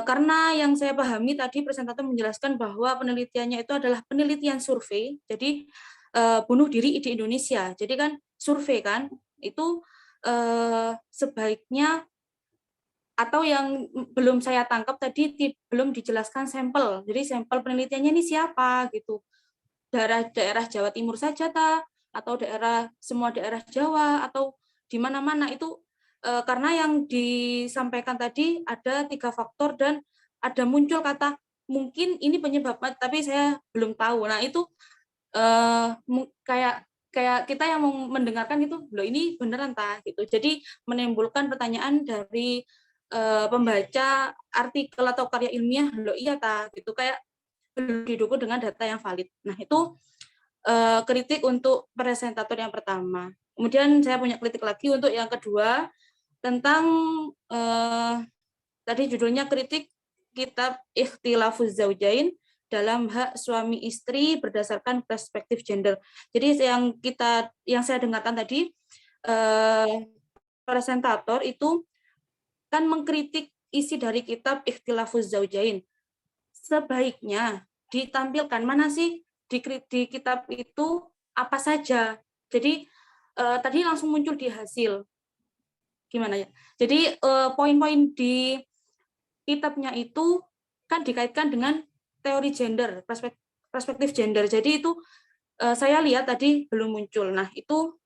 karena yang saya pahami tadi presentator menjelaskan bahwa penelitiannya itu adalah penelitian survei, jadi bunuh diri di Indonesia. Jadi kan survei kan itu sebaiknya atau yang belum saya tangkap tadi belum dijelaskan sampel. Jadi sampel penelitiannya ini siapa gitu. Daerah Jawa Timur saja atau semua daerah Jawa atau di mana-mana itu karena yang disampaikan tadi ada 3 faktor dan ada muncul kata mungkin ini penyebabnya tapi saya belum tahu. Nah itu kayak kita yang mau mendengarkan itu loh ini beneran gitu. Jadi menimbulkan pertanyaan dari pembaca artikel atau karya ilmiah loh iya gitu kayak belum didukung dengan data yang valid. Nah itu kritik untuk presentator yang pertama. Kemudian saya punya kritik lagi untuk yang kedua tentang tadi judulnya kritik kitab Ikhtilafuz Zaujain dalam hak suami istri berdasarkan perspektif gender. Jadi yang saya dengarkan tadi presentator itu kan mengkritik isi dari kitab Ikhtilafuz Zaujain. Sebaiknya ditampilkan mana sih di kitab itu apa saja. Jadi tadi langsung muncul di hasil. Gimana ya? Jadi poin-poin di kitabnya itu kan dikaitkan dengan teori gender, perspektif gender. Jadi itu saya lihat tadi belum muncul. Nah, itu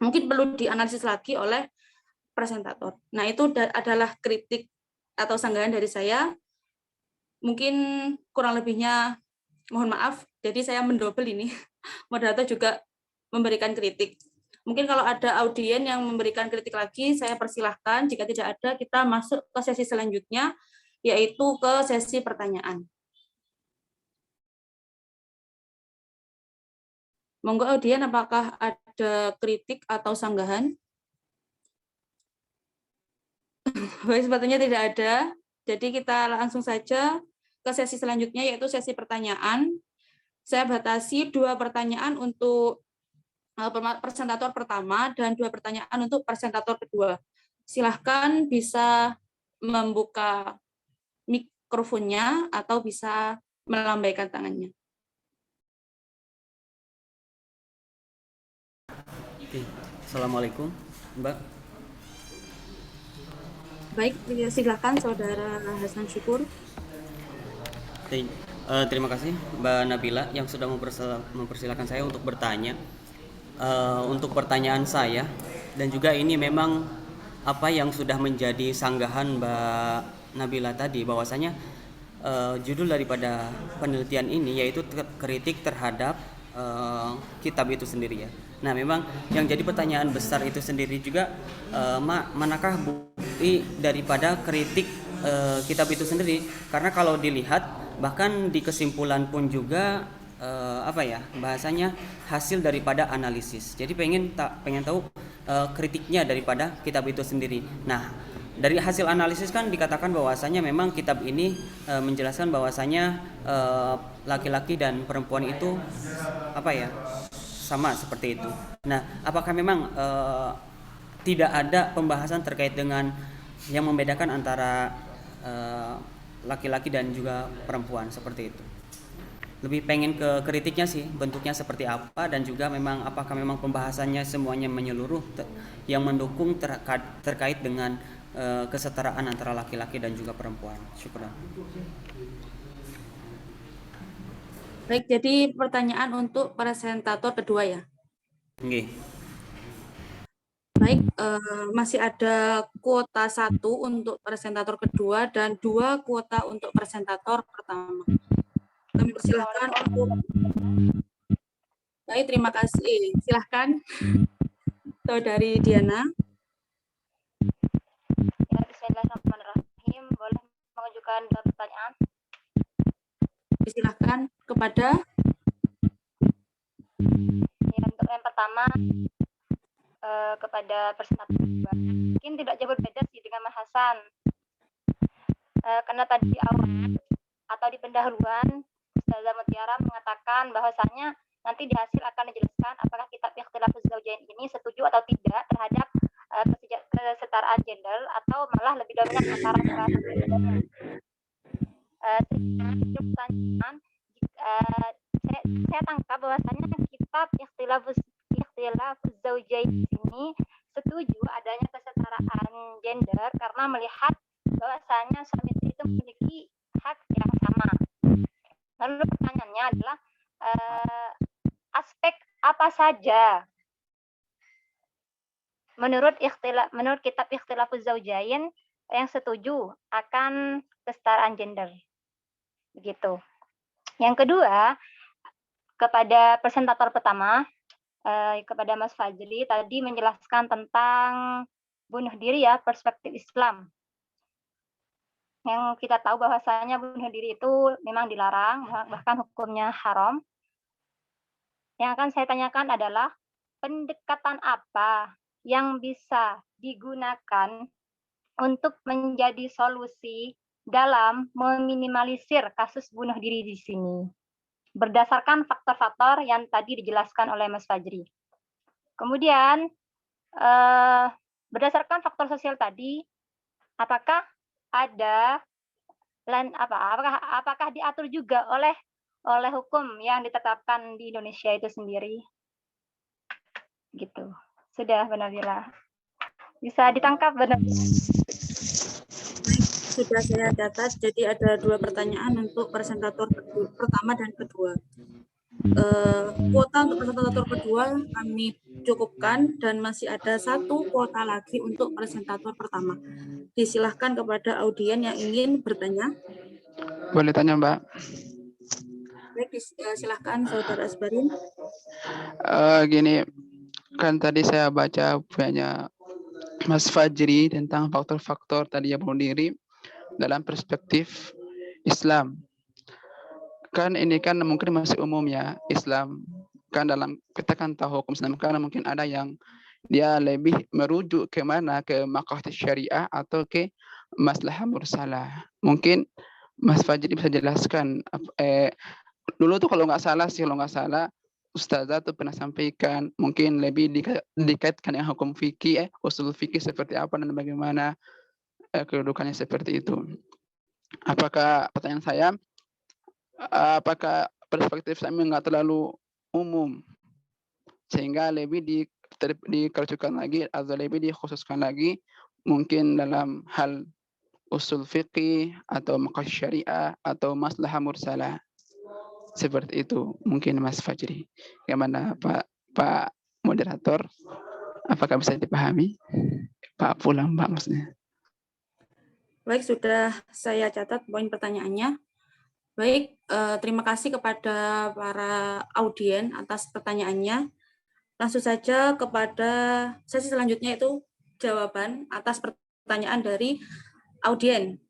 mungkin perlu dianalisis lagi oleh presentator. Nah, itu adalah kritik atau sanggahan dari saya. Mungkin kurang lebihnya mohon maaf, jadi saya mendobel ini. Moderator juga memberikan kritik. Mungkin kalau ada audien yang memberikan kritik lagi, saya persilahkan. Jika tidak ada, kita masuk ke sesi selanjutnya, yaitu ke sesi pertanyaan. Monggo audien, apakah ada kritik atau sanggahan? Baik, sepertinya tidak ada. Jadi kita langsung saja ke sesi selanjutnya, yaitu sesi pertanyaan. Saya batasi 2 pertanyaan untuk presentator pertama dan 2 pertanyaan untuk presentator kedua. Silahkan bisa membuka mikrofonnya atau bisa melambaikan tangannya. Oke. Assalamualaikum, Mbak. Baik, silakan Saudara Hasan Syukur. Terima kasih Mbak Nabila yang sudah mempersilahkan saya untuk bertanya. Untuk pertanyaan saya, dan juga ini memang apa yang sudah menjadi sanggahan Mbak Nabila tadi, bahwasanya judul daripada penelitian ini yaitu kritik terhadap kitab itu sendiri ya. Nah, memang yang jadi pertanyaan besar itu sendiri juga, manakah bukti daripada kritik kitab itu sendiri? Karena kalau dilihat bahkan di kesimpulan pun juga bahasanya hasil daripada analisis. Jadi pengen tahu kritiknya daripada kitab itu sendiri. Nah, dari hasil analisis kan dikatakan bahwasanya memang kitab ini menjelaskan bahwasanya laki-laki dan perempuan itu sama seperti itu. Nah, apakah memang tidak ada pembahasan terkait dengan yang membedakan antara laki-laki dan juga perempuan seperti itu? Lebih pengen ke kritiknya sih, bentuknya seperti apa, dan juga memang apakah memang pembahasannya semuanya menyeluruh yang mendukung terkait dengan kesetaraan antara laki-laki dan juga perempuan. Syukran. Baik, jadi pertanyaan untuk presentator kedua ya. Nggih. Baik, masih ada kuota 1 untuk presentator kedua dan 2 kuota untuk presentator pertama. Kami persilahkan untuk. Baik, terima kasih. Silahkan Saudari Diana. Ya, bismillahirrahmanirrahim. Boleh mengajukan 2 pertanyaan? Silahkan kepada. Ya, untuk yang pertama kepada presentator kedua. Mungkin tidak jauh berbeda sih dengan Mas Hasan. Karena tadi di awal atau di pendahuluan Ustazah Mutiara mengatakan bahwasanya nanti di hasil akan dijelaskan apakah kitab Ikhtilafuz Zaujain ini setuju atau tidak terhadap kesetaraan gender atau malah lebih dominan antara pertanyaan. Pertanyaan saya tangkap bahwasanya kitab Ikhtilafuz Zaujain ini setuju adanya kesetaraan gender karena melihat bahwasanya suami istri itu memiliki hak yang sama. Lalu pertanyaannya adalah aspek apa saja menurut kitab Ikhtilafuz Zaujain yang setuju akan kesetaraan gender. Begitu. Yang kedua, kepada presentator pertama, kepada Mas Fajri tadi menjelaskan tentang bunuh diri ya, perspektif Islam. Yang kita tahu bahwasanya bunuh diri itu memang dilarang, bahkan hukumnya haram. Yang akan saya tanyakan adalah pendekatan apa yang bisa digunakan untuk menjadi solusi dalam meminimalisir kasus bunuh diri di sini, berdasarkan faktor-faktor yang tadi dijelaskan oleh Mas Fajri. Kemudian, berdasarkan faktor sosial tadi, apakah ada apakah diatur juga oleh hukum yang ditetapkan di Indonesia itu sendiri? Gitu. Sudah, Mbak Nabila. Bisa ditangkap, Mbak Nabila. sudah saya catat, jadi ada 2 pertanyaan untuk presentator pertama dan kedua. Kuota untuk presentator kedua kami cukupkan dan masih ada 1 kuota lagi untuk presentator pertama. Disilahkan kepada audien yang ingin bertanya. Boleh tanya, Mbak? Baik, silahkan Saudara Asbarin. Gini, kan tadi saya baca punyanya Mas Fajri tentang faktor-faktor tadi yang bunuh diri dalam perspektif Islam. Kan ini kan mungkin masih umum ya, Islam. Kan dalam, kita kan tahu hukum Islam, karena mungkin ada yang dia lebih merujuk ke mana, ke maqasid syariah atau ke maslahah mursalah. Mungkin Mas Fajri bisa jelaskan, dulu tuh kalau nggak salah, Ustazah tuh pernah sampaikan, mungkin lebih dikaitkan dengan hukum fikih, usul fikih seperti apa dan bagaimana kedudukannya seperti itu. Apakah, pertanyaan saya, apakah perspektif saya nggak terlalu umum sehingga lebih dikerucutkan lagi atau lebih dikhususkan lagi mungkin dalam hal usul fikih atau maqasid syariah atau maslahah mursalah seperti itu mungkin Mas Fajri. Bagaimana Pak moderator? Apakah bisa dipahami? Pak Pulang Mbak maksudnya. Baik, sudah saya catat poin pertanyaannya. Baik, terima kasih kepada para audien atas pertanyaannya. Langsung saja kepada sesi selanjutnya, itu jawaban atas pertanyaan dari audien.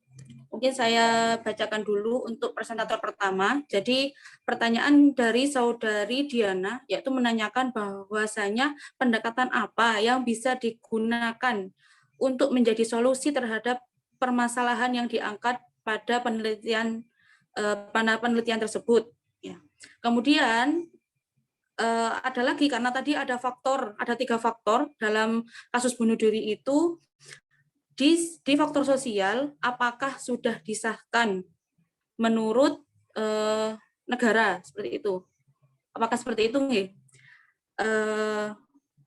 Mungkin saya bacakan dulu untuk presentator pertama. Jadi pertanyaan dari Saudari Diana, yaitu menanyakan bahwasanya pendekatan apa yang bisa digunakan untuk menjadi solusi terhadap permasalahan yang diangkat pada penelitian tersebut. Ya. Kemudian ada lagi, karena tadi ada 3 faktor dalam kasus bunuh diri itu. Di faktor sosial, apakah sudah disahkan menurut negara seperti itu? Apakah seperti itu, nggih?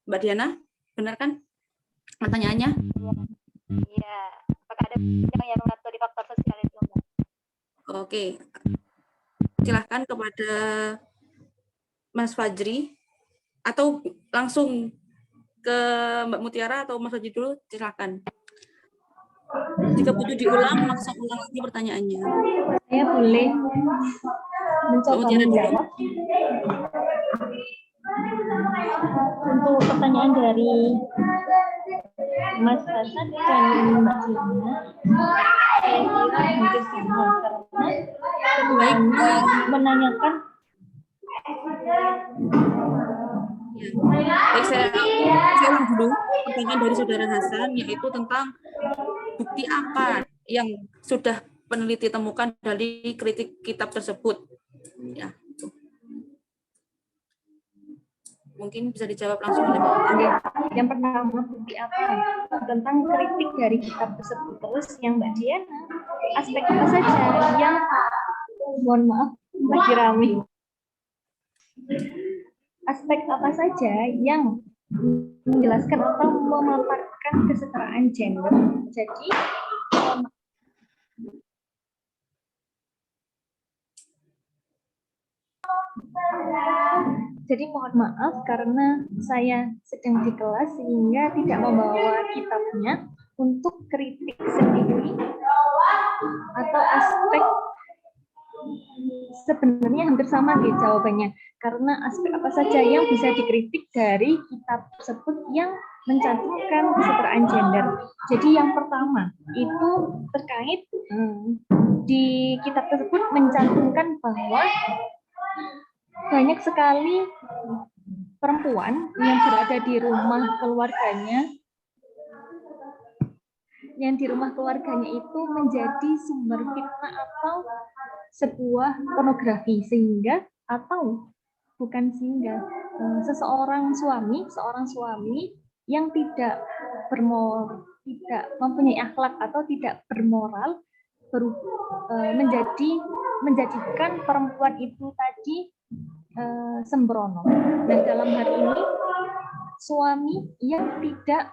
Mbak Diana, benar kan pertanyaannya? Iya. Apakah ada yang mengatur di faktor sosial itu, Mbak? Oke, silahkan kepada Mas Fajri, atau langsung ke Mbak Mutiara atau Mas Fajri dulu, silahkan. Jika butuh diulang, langsung ulang lagi pertanyaannya. Saya boleh mencoba menjawab. Untuk pertanyaan dari Mas Hasan dan Mbak Diana, saya kira hampir sama karena menanyakan. Baik, saya ulang dulu pertanyaan dari Saudara Hasan, yaitu tentang bukti apa yang sudah peneliti temukan dari kritik kitab tersebut. Ya, mungkin bisa dijawab langsung oleh Mbak. Yang pertama, bukti apa tentang kritik dari kitab tersebut. Terus yang Mbak Diana, aspek apa saja yang, mohon maaf lagi rame, aspek apa saja yang menjelaskan atau memaparkan kesetaraan gender. Jadi mohon maaf karena saya sedang di kelas sehingga tidak membawa kitabnya. Untuk kritik sendiri atau aspek, sebenarnya hampir sama gitu jawabannya, karena aspek apa saja yang bisa dikritik dari kitab tersebut yang mencantumkan kesetaraan gender. Jadi yang pertama itu terkait di kitab tersebut mencantumkan bahwa banyak sekali perempuan yang berada di rumah keluarganya, itu menjadi sumber fitnah atau sebuah pornografi, sehingga atau bukan sehingga seorang suami yang tidak mempunyai akhlak atau tidak bermoral menjadikan perempuan itu tadi sembrono. Nah, dalam hal ini suami yang tidak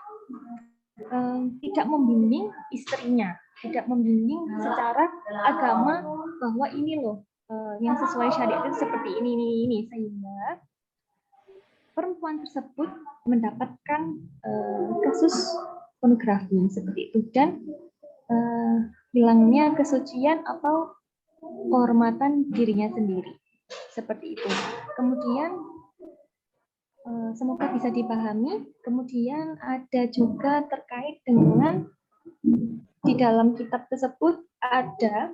membimbing istrinya tidak membimbing secara agama bahwa ini loh yang sesuai syariat itu seperti ini, sehingga perempuan tersebut mendapatkan kasus pornografi seperti itu, dan hilangnya kesucian atau kehormatan dirinya sendiri seperti itu. Kemudian semoga bisa dipahami. Kemudian ada juga terkait dengan di dalam kitab tersebut ada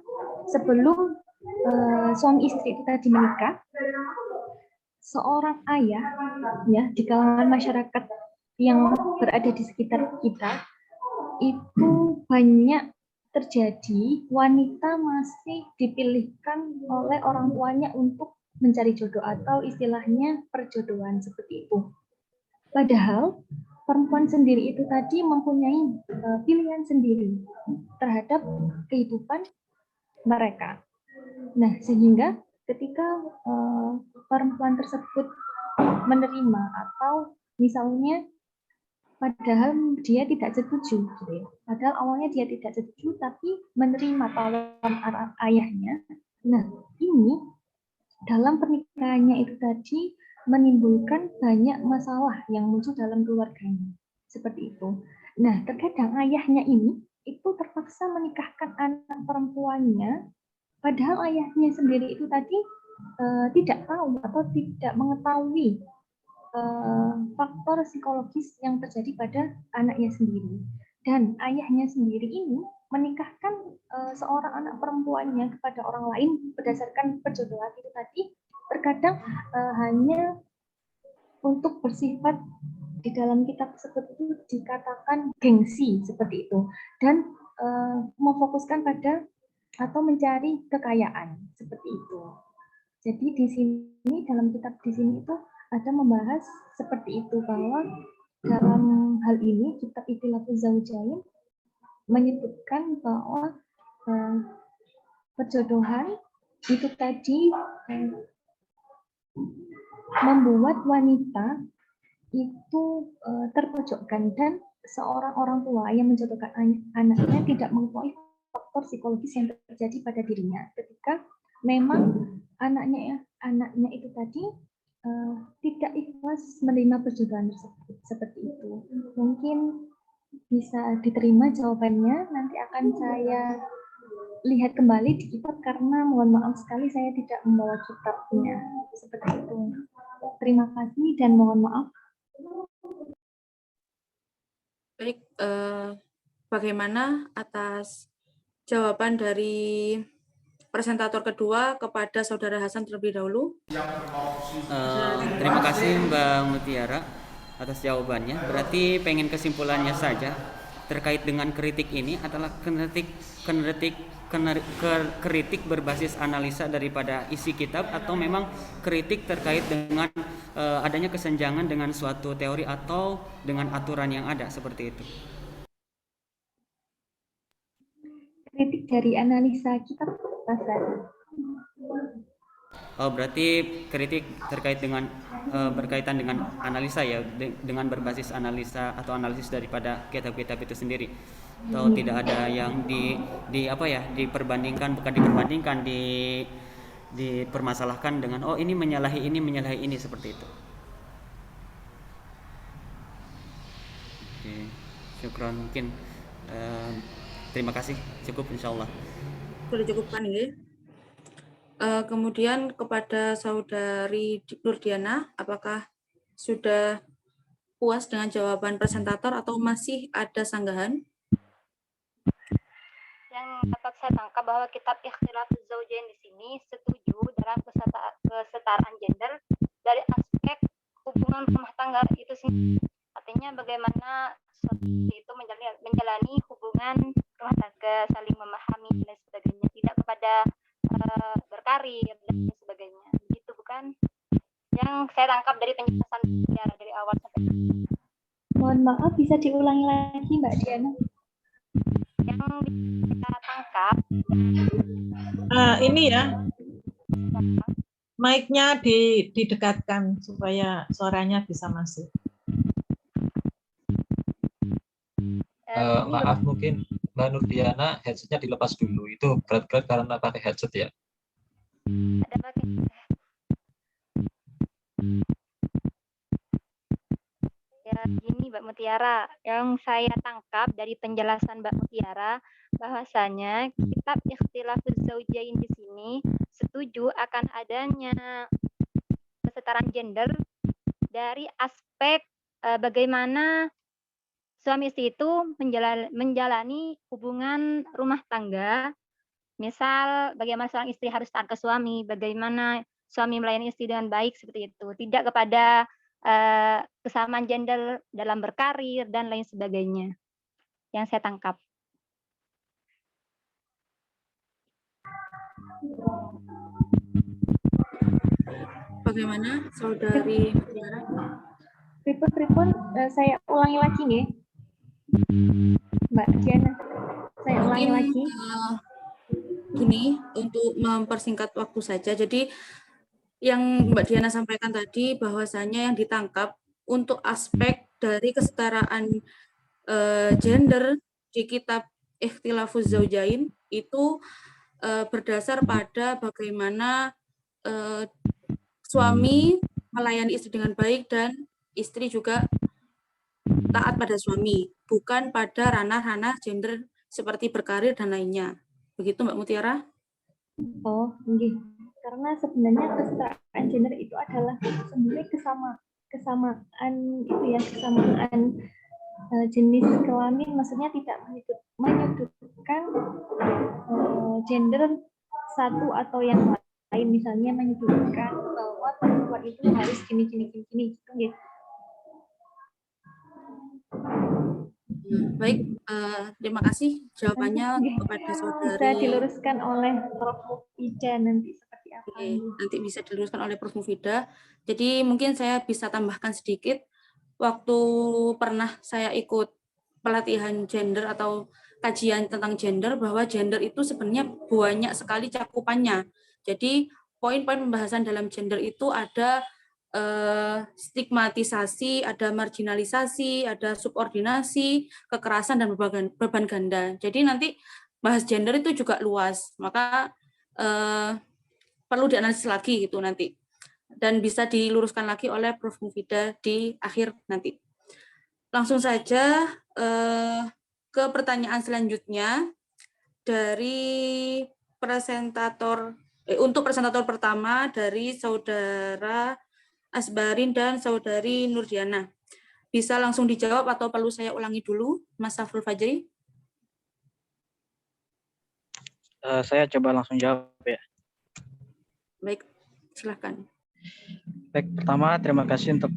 sebelum suami istri kita menikah, seorang ayah ya di kalangan masyarakat yang berada di sekitar kita itu banyak terjadi wanita masih dipilihkan oleh orang tuanya untuk mencari jodoh atau istilahnya perjodohan seperti itu. Padahal perempuan sendiri itu tadi mempunyai pilihan sendiri terhadap kehidupan mereka. Nah, sehingga ketika perempuan tersebut menerima atau misalnya padahal dia tidak setuju, gitu ya. Padahal awalnya dia tidak setuju, tapi menerima tawaran ayahnya. Nah, ini dalam pernikahannya itu tadi menimbulkan banyak masalah yang muncul dalam keluarganya, seperti itu. Nah, terkadang ayahnya ini itu terpaksa menikahkan anak perempuannya, padahal ayahnya sendiri itu tadi tidak tahu atau tidak mengetahui faktor psikologis yang terjadi pada anaknya sendiri. Dan ayahnya sendiri ini menikahkan seorang anak perempuannya kepada orang lain berdasarkan perjodohan itu tadi, terkadang hanya untuk bersifat di dalam kitab tersebut itu dikatakan gengsi seperti itu, dan memfokuskan pada atau mencari kekayaan seperti itu. Jadi di sini dalam kitab di sini itu ada membahas seperti itu, bahwa dalam hal ini kitab Ikhtilafuz Zaujain menyebutkan bahwa perjodohan itu tadi membuat wanita itu terpojokkan, dan seorang orang tua yang menjodohkan anaknya tidak mengetahui faktor psikologis yang terjadi pada dirinya ketika memang anaknya itu tadi tidak ikhlas menerima perjodohan tersebut, seperti itu. Mungkin bisa diterima jawabannya, nanti akan saya lihat kembali di kitab karena mohon maaf sekali saya tidak membawa kitabnya, seperti itu. Terima kasih dan mohon maaf. Baik, bagaimana atas jawaban dari presentator kedua kepada Saudara Hasan terlebih dahulu? Terima kasih Mbak Mutiara atas jawabannya. Berarti pengen kesimpulannya saja terkait dengan kritik ini adalah kritik berbasis analisa daripada isi kitab, atau memang kritik terkait dengan adanya kesenjangan dengan suatu teori atau dengan aturan yang ada, seperti itu. Kritik dari analisa kitab pasal. Oh, berarti kritik terkait dengan berkaitan dengan analisa ya, dengan berbasis analisa atau analisis daripada kitab-kitab itu sendiri. Atau tidak ada yang diperbandingkan, bukan diperbandingkan, dipermasalahkan dengan oh ini menyalahi ini seperti itu. Oke, syukron, mungkin terima kasih, cukup insyaallah. Sudah cukup kan ini? Kemudian kepada Saudari Nurdiana, apakah sudah puas dengan jawaban presentator atau masih ada sanggahan? Yang dapat saya tangkap bahwa kitab Ikhtilafuz Zaujain di sini setuju dalam kesetaraan gender dari aspek hubungan rumah tangga itu sendiri. Artinya bagaimana suami itu menjalani hubungan rumah tangga, saling memahami dan sebagainya, tidak kepada berkarir dan sebagainya. Begitu bukan? Yang saya tangkap dari penjelasan dari awal sampai akhir. Mohon maaf, bisa diulangi lagi Mbak Diana? Yang kita tangkap ini ya, mic-nya didekatkan supaya suaranya bisa masuk. Maaf, mungkin Mbak Nurdiana headsetnya dilepas dulu. Itu berat-berat karena pakai headset ya. Ada pakai. Ya, gini Mbak Mutiara, yang saya tangkap dari penjelasan Mbak Mutiara, bahwasanya kitab Ikhtilafuz Zaujain di sini setuju akan adanya kesetaraan gender dari aspek bagaimana suami istri itu menjalani hubungan rumah tangga. Misal bagaimana seorang istri harus taat ke suami, bagaimana suami melayani istri dengan baik seperti itu. Tidak kepada kesamaan gender dalam berkarir dan lain sebagainya. Yang saya tangkap. Bagaimana Saudari Mutiara? Pripun, saya ulangi lagi nih. Mbak Diana, saya ulangi Mungkin lagi. Gini, untuk mempersingkat waktu saja. Jadi yang Mbak Diana sampaikan tadi bahwasanya yang ditangkap untuk aspek dari kesetaraan gender di kitab Ikhtilafuz Zaujain itu berdasar pada bagaimana suami melayani istri dengan baik dan istri juga taat pada suami, bukan pada ranah-ranah gender seperti berkarir dan lainnya. Begitu Mbak Mutiara? Oh, enggih. Karena sebenarnya kesetaraan gender itu adalah sebenarnya kesamaan itu ya, kesamaan jenis kelamin, maksudnya tidak menyudutkan gender satu atau yang lain, misalnya menyudutkan bahwa perempuan itu harus gini gitu gitu. Baik, terima kasih jawabannya kepada Saudari. Bisa diluruskan oleh Prof. Mufida nanti seperti apa? Oke, nanti bisa diluruskan oleh Prof. Mufida. Jadi mungkin saya bisa tambahkan sedikit. Waktu pernah saya ikut pelatihan gender atau kajian tentang gender, bahwa gender itu sebenarnya banyak sekali cakupannya. Jadi poin-poin pembahasan dalam gender itu ada stigmatisasi, ada marginalisasi, ada subordinasi, kekerasan, dan beban ganda. Jadi nanti bahas gender itu juga luas, maka perlu dianalisis lagi gitu nanti. Dan bisa diluruskan lagi oleh Prof. Mufida di akhir nanti. Langsung saja ke pertanyaan selanjutnya dari presentator, untuk presentator pertama dari Saudara Asbarin dan Saudari Nurdiana. Bisa langsung dijawab atau perlu saya ulangi dulu, Mas Safrul Fajri? Saya coba langsung jawab ya. Baik, silakan. Baik, pertama terima kasih untuk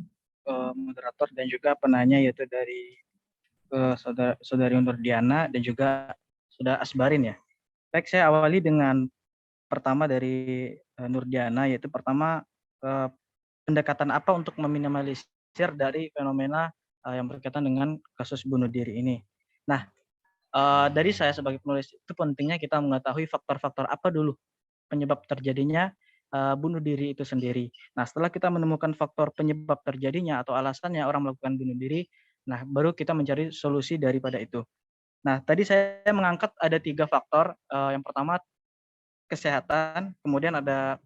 moderator dan juga penanya, yaitu dari Saudari Nurdiana dan juga Saudara Asbarin ya. Baik, saya awali dengan pertama dari Nurdiana, yaitu pertama pendekatan apa untuk meminimalisir dari fenomena yang berkaitan dengan kasus bunuh diri ini. Nah, dari saya sebagai penulis itu pentingnya kita mengetahui faktor-faktor apa dulu penyebab terjadinya bunuh diri itu sendiri. Nah, setelah kita menemukan faktor penyebab terjadinya atau alasannya orang melakukan bunuh diri, nah baru kita mencari solusi daripada itu. Nah, tadi saya mengangkat ada 3 faktor. Yang pertama kesehatan, kemudian ada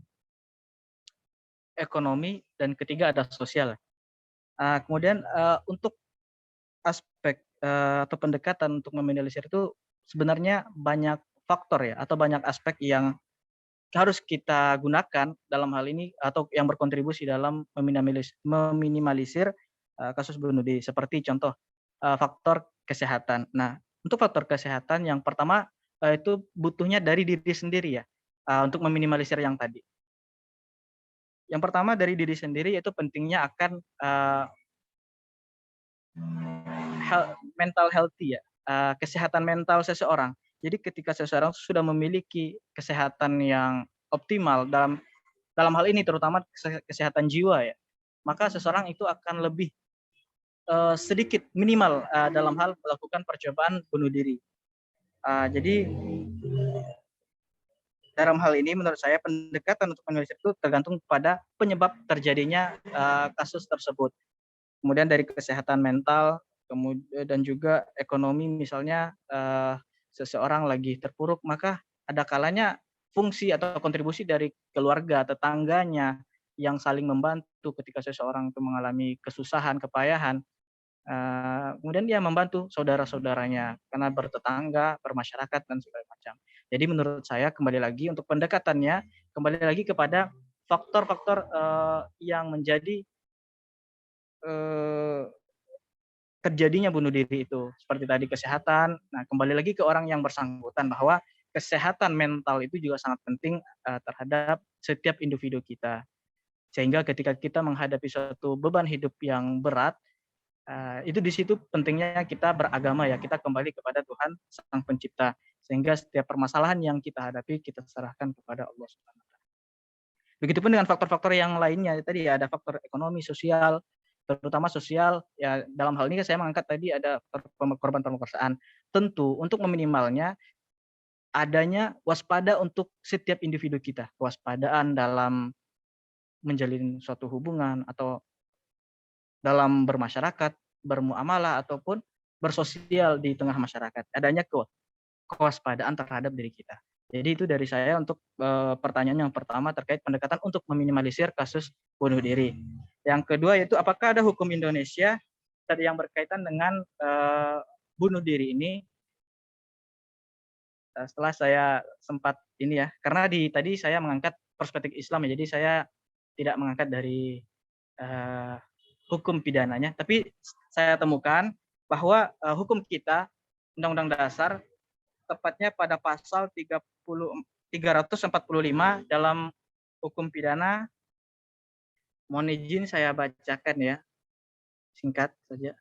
ekonomi, dan ketiga ada sosial. Kemudian untuk aspek atau pendekatan untuk meminimalisir itu sebenarnya banyak faktor ya, atau banyak aspek yang harus kita gunakan dalam hal ini atau yang berkontribusi dalam meminimalisir kasus bunuh diri. Seperti contoh faktor kesehatan. Nah, untuk faktor kesehatan yang pertama itu butuhnya dari diri sendiri ya, untuk meminimalisir yang tadi. Yang pertama dari diri sendiri yaitu pentingnya akan mental healthy ya, kesehatan mental seseorang. Jadi ketika seseorang sudah memiliki kesehatan yang optimal dalam hal ini terutama kesehatan jiwa ya, maka seseorang itu akan lebih sedikit minimal dalam hal melakukan percobaan bunuh diri. Jadi dalam hal ini menurut saya pendekatan untuk menulis itu tergantung pada penyebab terjadinya kasus tersebut. Kemudian dari kesehatan mental, kemudian dan juga ekonomi, misalnya seseorang lagi terpuruk, maka ada kalanya fungsi atau kontribusi dari keluarga, tetangganya yang saling membantu ketika seseorang itu mengalami kesusahan, kepayahan, kemudian dia membantu saudara-saudaranya karena bertetangga, bermasyarakat dan segala macam. Jadi menurut saya kembali lagi untuk pendekatannya kembali lagi kepada faktor-faktor yang menjadi terjadinya bunuh diri itu seperti tadi kesehatan. Nah, kembali lagi ke orang yang bersangkutan bahwa kesehatan mental itu juga sangat penting terhadap setiap individu kita. Sehingga ketika kita menghadapi suatu beban hidup yang berat, itu di situ pentingnya kita beragama ya, kita kembali kepada Tuhan Sang Pencipta. Sehingga setiap permasalahan yang kita hadapi kita serahkan kepada Allah Subhanahu wa taala. Begitupun dengan faktor-faktor yang lainnya tadi ya, ada faktor ekonomi, sosial, terutama sosial ya, dalam hal ini saya mengangkat tadi ada korban pemerkosaan. Tentu untuk meminimalnya adanya waspada untuk setiap individu kita, kewaspadaan dalam menjalin suatu hubungan atau dalam bermasyarakat, bermuamalah ataupun bersosial di tengah masyarakat. Adanya kewaspadaan terhadap diri kita. Jadi itu dari saya untuk pertanyaan yang pertama terkait pendekatan untuk meminimalisir kasus bunuh diri. Yang kedua yaitu apakah ada hukum Indonesia tadi yang berkaitan dengan bunuh diri ini. Setelah saya sempat ini ya, karena tadi saya mengangkat perspektif Islam ya, jadi saya tidak mengangkat dari hukum pidananya, tapi saya temukan bahwa hukum kita Undang-Undang Dasar tepatnya pada pasal 345 dalam hukum pidana. Mohon izin saya bacakan ya, singkat saja.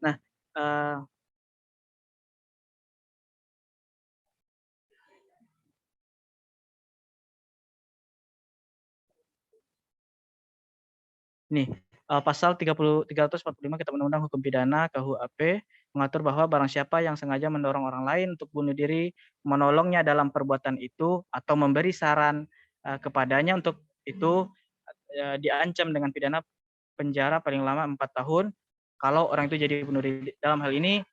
Nah, nih, pasal 345 Kitab Undang-Undang Hukum Pidana KUHP mengatur bahwa barang siapa yang sengaja mendorong orang lain untuk bunuh diri, menolongnya dalam perbuatan itu, atau memberi saran kepadanya untuk itu, diancam dengan pidana penjara paling lama 4 tahun. Kalau orang itu jadi bunuh diri. Dalam hal ini,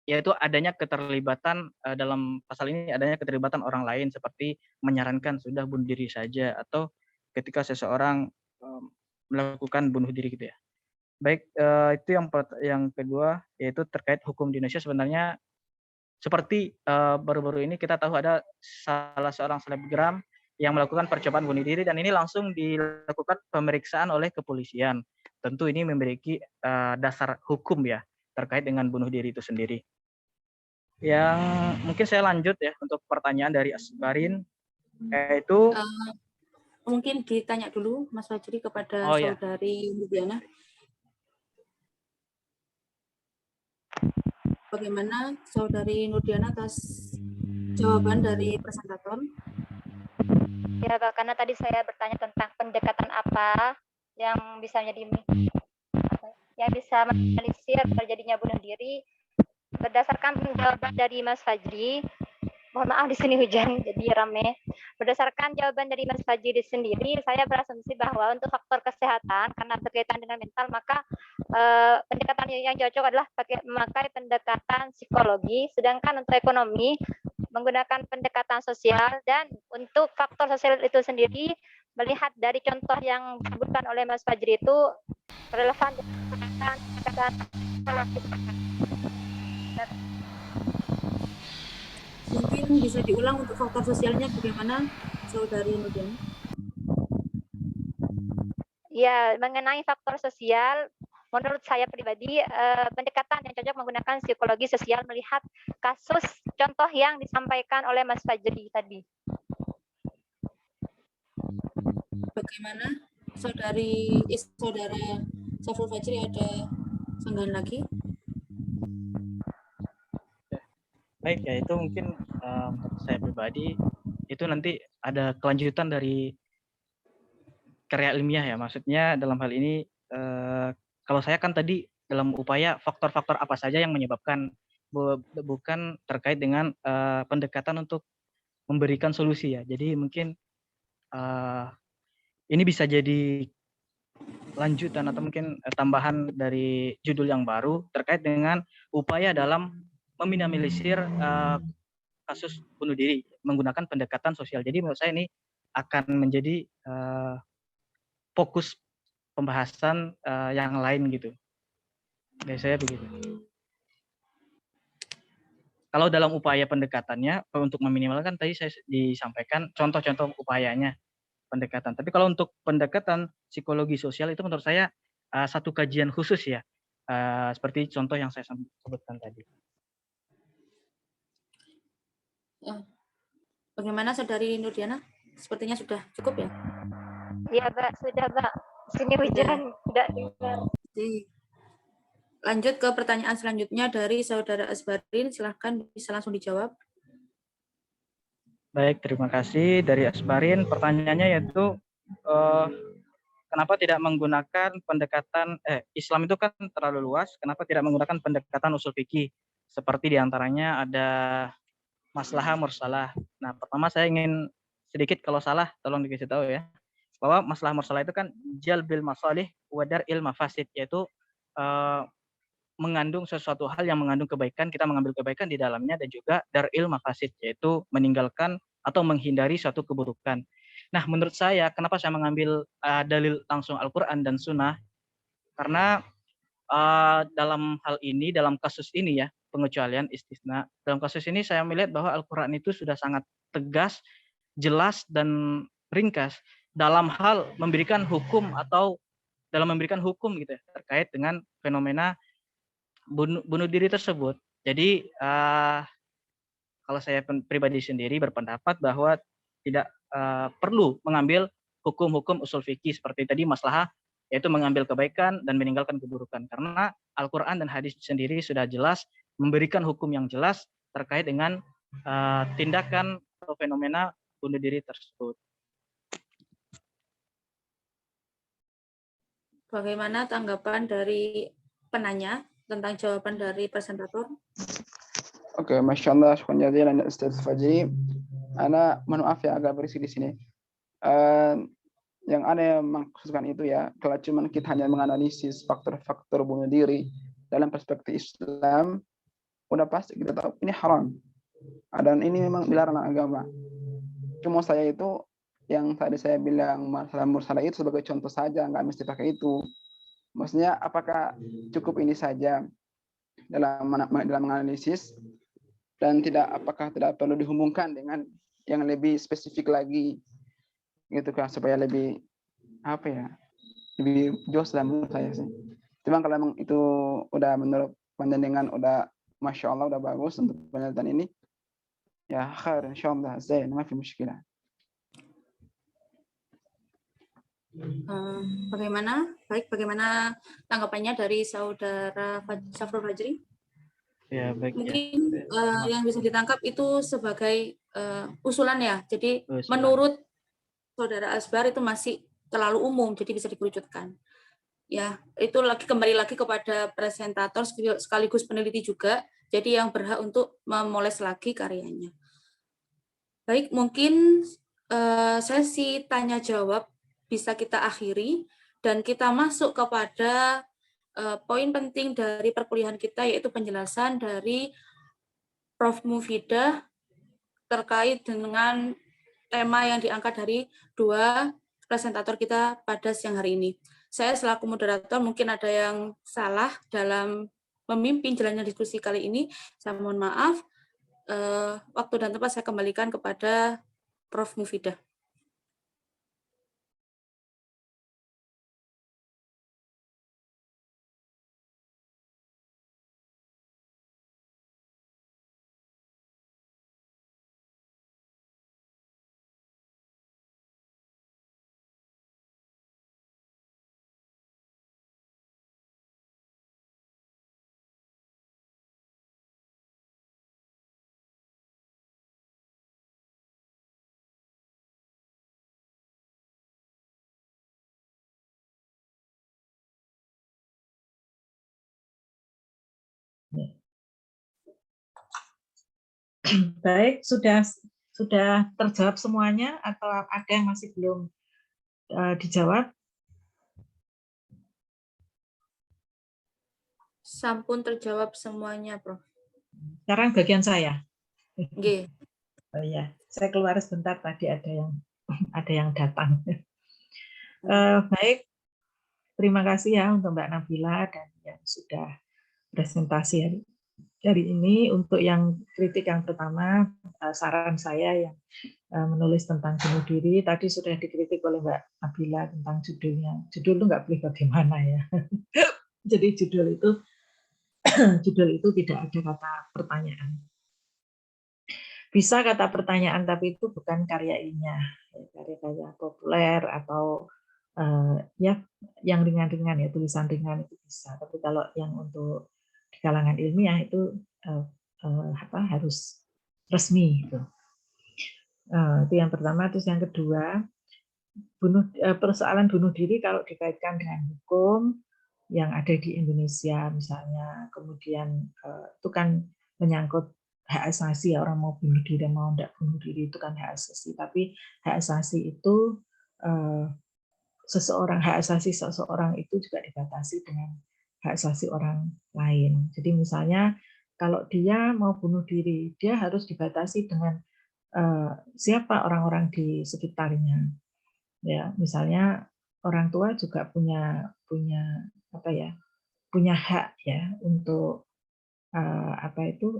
yaitu adanya keterlibatan dalam pasal ini adanya keterlibatan orang lain seperti menyarankan sudah bunuh diri saja atau ketika seseorang melakukan bunuh diri gitu ya. Baik, itu yang kedua yaitu terkait hukum di Indonesia. Sebenarnya seperti baru-baru ini kita tahu ada salah seorang selebgram yang melakukan percobaan bunuh diri dan ini langsung dilakukan pemeriksaan oleh kepolisian. Tentu ini memiliki dasar hukum ya terkait dengan bunuh diri itu sendiri. Yang mungkin saya lanjut ya untuk pertanyaan dari Asbarin, yaitu mungkin ditanya dulu Mas Fajri kepada saudari Nurdiana. Bagaimana saudari Nurdiana atas jawaban dari presentator? Ya, karena tadi saya bertanya tentang pendekatan apa yang bisa minimalisir terjadinya bunuh diri. Berdasarkan jawaban dari Mas Fajri, mohon maaf di sini hujan jadi rame. Berdasarkan jawaban dari Mas Fajri sendiri, saya berasumsi bahwa untuk faktor kesehatan karena berkaitan dengan mental, maka pendekatan yang cocok adalah memakai pendekatan psikologi, sedangkan untuk ekonomi menggunakan pendekatan sosial, dan untuk faktor sosial itu sendiri melihat dari contoh yang disebutkan oleh Mas Fajri itu relevan dengan pendekatan psikologis. Mungkin bisa diulang untuk faktor sosialnya bagaimana, saudari Nurdiana? Ya, mengenai faktor sosial, menurut saya pribadi pendekatan yang cocok menggunakan psikologi sosial melihat kasus contoh yang disampaikan oleh Mas Fajri tadi. Bagaimana saudara Saiful Fajri, ada sanggahan lagi? Baik ya, itu mungkin menurut saya pribadi itu nanti ada kelanjutan dari karya ilmiah ya, maksudnya dalam hal ini kalau saya kan tadi dalam upaya faktor-faktor apa saja yang menyebabkan, bukan terkait dengan pendekatan untuk memberikan solusi ya. Jadi mungkin ini bisa jadi lanjutan atau mungkin tambahan dari judul yang baru terkait dengan upaya dalam meminimalisir kasus bunuh diri menggunakan pendekatan sosial. Jadi menurut saya ini akan menjadi fokus pembahasan yang lain gitu. Dari saya begitu. Kalau dalam upaya pendekatannya untuk meminimalkan tadi saya disampaikan contoh-contoh upayanya pendekatan. Tapi kalau untuk pendekatan psikologi sosial itu menurut saya satu kajian khusus ya, seperti contoh yang saya sebutkan tadi. Ya. Bagaimana Saudari Nurdiana? Sepertinya sudah cukup ya? Iya, Mbak, sudah, Mbak. Sini hujan, tidak dengar. Lanjut ke pertanyaan selanjutnya dari Saudara Asbarin, silahkan bisa langsung dijawab. Baik, terima kasih dari Asbarin. Pertanyaannya yaitu kenapa tidak menggunakan pendekatan Islam itu kan terlalu luas, kenapa tidak menggunakan pendekatan usul fikih seperti diantaranya ada maslahah mursalah. Nah, pertama saya ingin sedikit kalau salah tolong dikasih tahu ya, bahwa maslahah mursalah itu kan jalbil masalih wa dar'il mafasid, yaitu mengandung sesuatu hal yang mengandung kebaikan, kita mengambil kebaikan di dalamnya, dan juga dar'il mafasid, yaitu meninggalkan atau menghindari suatu keburukan. Nah, menurut saya, kenapa saya mengambil dalil langsung Al-Quran dan Sunnah? Karena dalam hal ini, dalam kasus ini ya, pengecualian istisna, dalam kasus ini saya melihat bahwa Al-Quran itu sudah sangat tegas, jelas, dan ringkas dalam hal memberikan hukum atau dalam memberikan hukum gitu ya, terkait dengan fenomena bunuh diri tersebut. Jadi kalau saya pribadi sendiri berpendapat bahwa tidak perlu mengambil hukum-hukum usul fikih seperti tadi maslahah, yaitu mengambil kebaikan dan meninggalkan keburukan, karena Al-Quran dan hadis sendiri sudah jelas memberikan hukum yang jelas terkait dengan tindakan atau fenomena bunuh diri tersebut. Bagaimana tanggapan dari penanya tentang jawaban dari presentator? Oke, Masya Allah, syukur jazilan Ustaz Fajri. Ana mohon maaf ya agak berisik di sini. Yang Anda maksudkan itu ya, kalau cuma kita hanya menganalisis faktor-faktor bunuh diri dalam perspektif Islam, udah pasti kita tahu ini haram. Dan ini memang dilarang agama. Cuma saya itu, yang tadi saya bilang masalah mursalah itu sebagai contoh saja, nggak mesti pakai itu. Maksudnya apakah cukup ini saja dalam menganalisis, dan apakah tidak perlu dihubungkan dengan yang lebih spesifik lagi gitu kan, supaya lebih lebih jelas dalam menurut saya sih. Cuma kalau memang itu udah menurut pandangan udah Masya Allah udah bagus untuk penelitian ini ya, khair insyaallah, zain, ma fi mushkilah. Bagaimana tanggapannya dari Saudara Safrul Fajri? Ya, baik. Mungkin yang bisa ditangkap itu sebagai usulan ya. Jadi menurut Saudara Asbar itu masih terlalu umum, jadi bisa dikerucutkan. Ya, itu kembali lagi kepada presentator sekaligus peneliti juga. Jadi yang berhak untuk memoles lagi karyanya. Baik, mungkin sesi tanya jawab bisa kita akhiri dan kita masuk kepada poin penting dari perkuliahan kita, yaitu penjelasan dari Prof. Mufidah terkait dengan tema yang diangkat dari dua presentator kita pada siang hari ini. Saya selaku moderator mungkin ada yang salah dalam memimpin jalannya diskusi kali ini. Saya mohon maaf. Waktu dan tempat saya kembalikan kepada Prof. Mufidah. Baik, sudah Sudah terjawab semuanya atau ada yang masih belum dijawab? Sampun terjawab semuanya, Prof. Sekarang bagian saya. Nggih. Oh iya, saya keluar sebentar, tadi ada yang datang. Baik, terima kasih ya untuk Mbak Nabila dan yang sudah presentasi hari ini. Untuk yang kritik yang pertama, saran saya yang menulis tentang bunuh diri, tadi sudah dikritik oleh Mbak Nabila tentang judulnya. Judul itu nggak boleh bagaimana ya. Jadi judul itu tidak ada kata pertanyaan. Bisa kata pertanyaan, tapi itu bukan karya ilmiah, karya-karya populer atau ya yang ringan-ringan ya, tulisan ringan itu bisa. Tapi kalau yang untuk di kalangan ilmiah itu harus resmi gitu. Itu yang pertama. Terus yang kedua, persoalan bunuh diri kalau dikaitkan dengan hukum yang ada di Indonesia misalnya, kemudian itu kan menyangkut hak asasi ya, orang mau bunuh diri mau tidak bunuh diri itu kan hak asasi, tapi hak asasi itu hak asasi seseorang itu juga dibatasi dengan hak asasi orang lain. Jadi misalnya kalau dia mau bunuh diri, dia harus dibatasi dengan siapa orang-orang di sekitarnya. Ya, misalnya orang tua juga punya hak ya untuk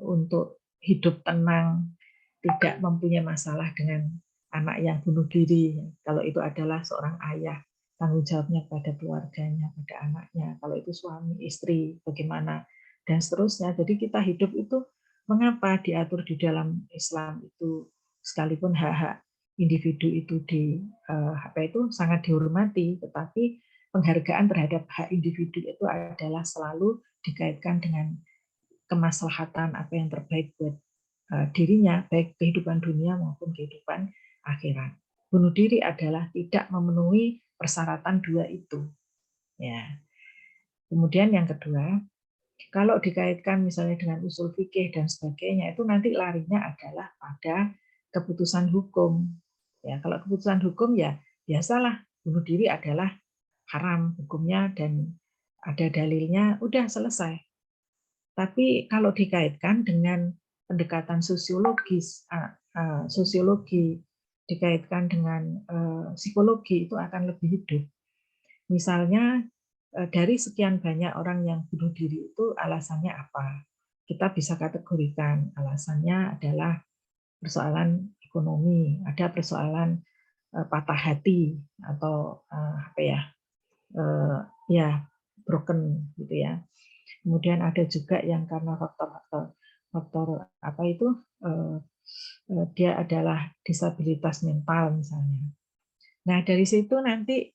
untuk hidup tenang, tidak mempunyai masalah dengan anak yang bunuh diri. Kalau itu adalah seorang ayah, tanggung jawabnya pada keluarganya, pada anaknya. Kalau itu suami, istri, bagaimana, dan seterusnya. Jadi kita hidup itu mengapa diatur di dalam Islam itu, sekalipun hak-hak individu itu sangat dihormati, tetapi penghargaan terhadap hak individu itu adalah selalu dikaitkan dengan kemaslahatan apa yang terbaik buat dirinya, baik kehidupan dunia maupun kehidupan akhirat. Bunuh diri adalah tidak memenuhi persyaratan dua itu. Ya. Kemudian yang kedua, kalau dikaitkan misalnya dengan usul fikih dan sebagainya, itu nanti larinya adalah pada keputusan hukum. Ya, kalau keputusan hukum ya biasalah, bunuh diri adalah haram hukumnya dan ada dalilnya, udah selesai. Tapi kalau dikaitkan dengan pendekatan sosiologi dikaitkan dengan psikologi, itu akan lebih hidup. Misalnya dari sekian banyak orang yang bunuh diri itu alasannya apa? Kita bisa kategorikan alasannya adalah persoalan ekonomi, ada persoalan patah hati atau broken gitu ya. Kemudian ada juga yang karena faktor dia adalah disabilitas mental misalnya. Nah, dari situ nanti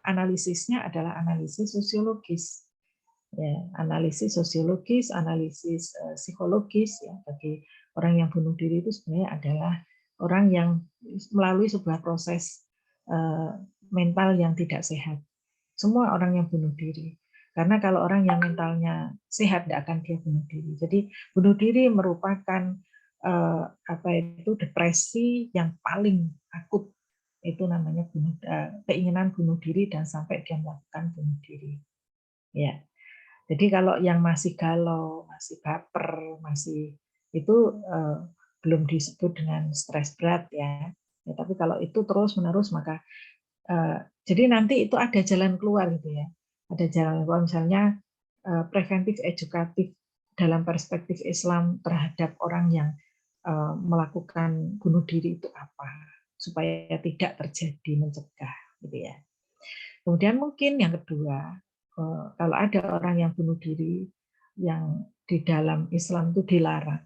analisisnya adalah analisis sosiologis. Ya, analisis sosiologis, analisis psikologis ya, bagi orang yang bunuh diri itu sebenarnya adalah orang yang melalui sebuah proses mental yang tidak sehat. Semua orang yang bunuh diri. Karena kalau orang yang mentalnya sehat tidak akan dia bunuh diri. Jadi bunuh diri merupakan depresi yang paling akut. Itu namanya keinginan bunuh diri dan sampai dia melakukan bunuh diri. Ya. Jadi kalau yang masih galau, masih baper, masih itu belum disebut dengan stres berat ya. Tapi kalau itu terus-menerus maka jadi nanti itu ada jalan keluar gitu ya. Ada jalan keluar misalnya preventif edukatif dalam perspektif Islam terhadap orang yang melakukan bunuh diri itu apa supaya tidak terjadi, mencegah gitu ya. Kemudian mungkin yang kedua, kalau ada orang yang bunuh diri yang di dalam Islam itu dilarang,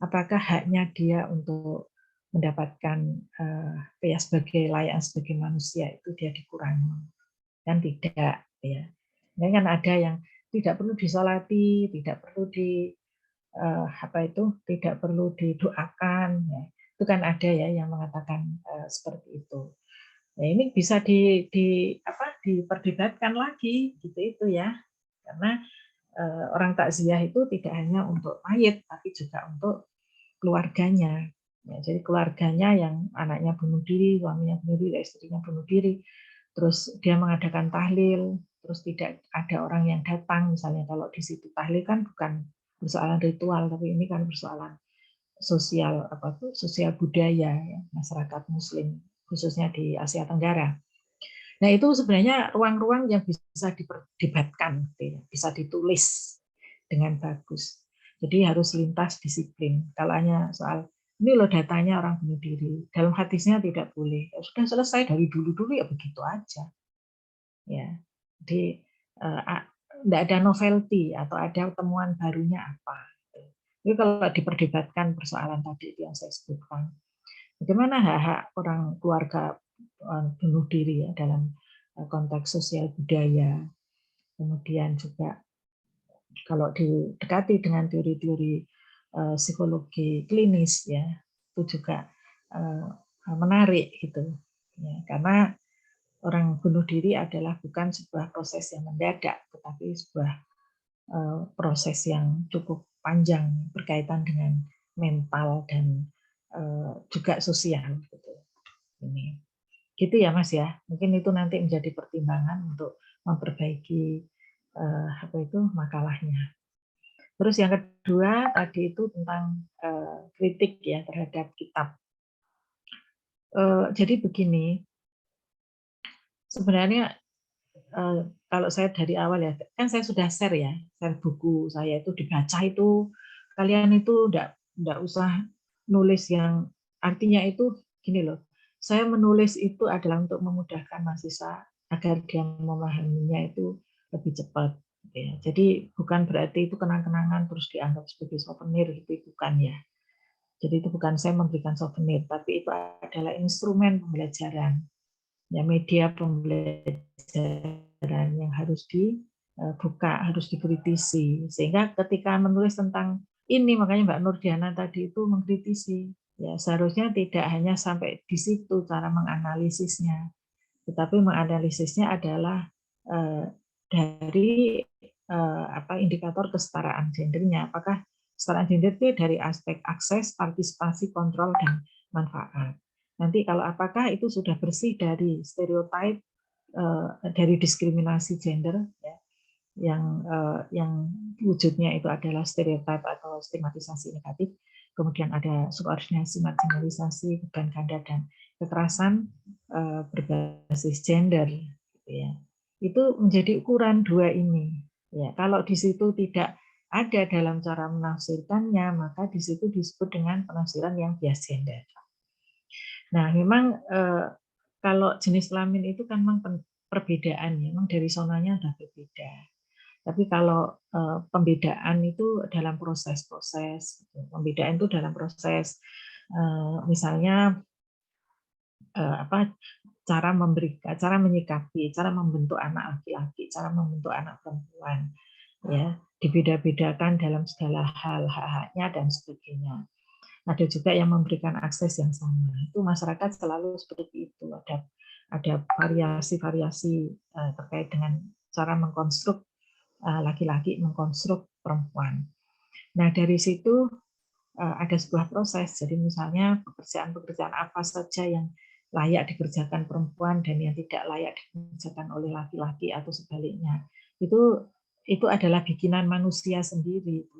apakah haknya dia untuk mendapatkan sebagai layak sebagai manusia itu dia dikurangi? Kan tidak ya. Ini kan ada yang tidak perlu disolati, tidak perlu tidak perlu didoakan ya. Itu kan ada ya yang mengatakan seperti itu. Nah, ini bisa diperdebatkan lagi gitu itu ya. Karena orang takziah itu tidak hanya untuk mayit tapi juga untuk keluarganya. Ya, jadi keluarganya yang anaknya bunuh diri, suaminya bunuh diri, istrinya bunuh diri, terus dia mengadakan tahlil, terus tidak ada orang yang datang, misalnya kalau di situ tahlil kan bukan persoalan ritual, tapi ini kan persoalan sosial apa tuh sosial budaya ya, masyarakat Muslim khususnya di Asia Tenggara. Nah itu sebenarnya ruang-ruang yang bisa diperdebatkan, gitu ya, bisa ditulis dengan bagus. Jadi harus lintas disiplin. Kalau hanya soal ini loh datanya orang bunuh diri, dalam hadisnya tidak boleh. Ya, sudah selesai dari dulu-dulu ya begitu aja. Ya, jadi tidak ada novelty atau ada temuan barunya apa. Jadi kalau diperdebatkan persoalan tadi yang saya sebutkan, bagaimana hak-hak orang keluarga bunuh diri ya dalam konteks sosial budaya, kemudian juga kalau didekati dengan teori-teori psikologi klinis ya itu juga menarik gitu ya, karena orang bunuh diri adalah bukan sebuah proses yang mendadak tetapi sebuah proses yang cukup panjang berkaitan dengan mental dan juga sosial gitu. Ini gitu ya Mas ya, mungkin itu nanti menjadi pertimbangan untuk memperbaiki apa itu makalahnya. Terus yang kedua tadi itu tentang kritik ya terhadap kitab. Jadi begini, sebenarnya kalau saya dari awal ya, kan saya sudah share ya, share buku saya itu dibaca itu, kalian itu enggak usah nulis yang artinya itu gini loh, saya menulis itu adalah untuk memudahkan mahasiswa agar dia memahaminya itu lebih cepat. Ya. Jadi bukan berarti itu kenang-kenangan terus dianggap sebagai souvenir, itu bukan ya. Jadi itu bukan saya memberikan souvenir, tapi itu adalah instrumen pembelajaran, ya media pembelajaran yang harus dibuka, harus dikritisi. Sehingga ketika menulis tentang ini, makanya Mbak Nurdiana tadi itu mengkritisi. Ya, seharusnya tidak hanya sampai di situ cara menganalisisnya, tetapi menganalisisnya adalah dari indikator kesetaraan gendernya. Apakah kesetaraan gender itu dari aspek akses, partisipasi, kontrol, dan manfaat. Nanti kalau apakah itu sudah bersih dari stereotip, dari diskriminasi gender, ya, yang wujudnya itu adalah stereotip atau stigmatisasi negatif, kemudian ada subordinasi, marginalisasi, beban ganda, dan kekerasan berbasis gender, gitu ya. Itu menjadi ukuran dua ini. Ya, kalau di situ tidak ada dalam cara menafsirkannya, maka di situ disebut dengan penafsiran yang bias gender. Nah, memang kalau jenis kelamin itu kan memang perbedaan, memang dari sonanya sudah berbeda. Tapi kalau pembedaan itu dalam proses-proses, pembedaan itu dalam proses, misalnya cara memberikan, cara menyikapi, cara membentuk anak laki-laki, cara membentuk anak perempuan, ya dibeda-bedakan dalam segala hal, hak-haknya dan sebagainya. Ada juga yang memberikan akses yang sama. Itu masyarakat selalu seperti itu. Ada variasi-variasi terkait dengan cara mengkonstruk laki-laki, mengkonstruk perempuan. Nah dari situ ada sebuah proses. Jadi misalnya pekerjaan-pekerjaan apa saja yang layak dikerjakan perempuan dan yang tidak layak dikerjakan oleh laki-laki atau sebaliknya. Itu adalah bikinan manusia sendiri.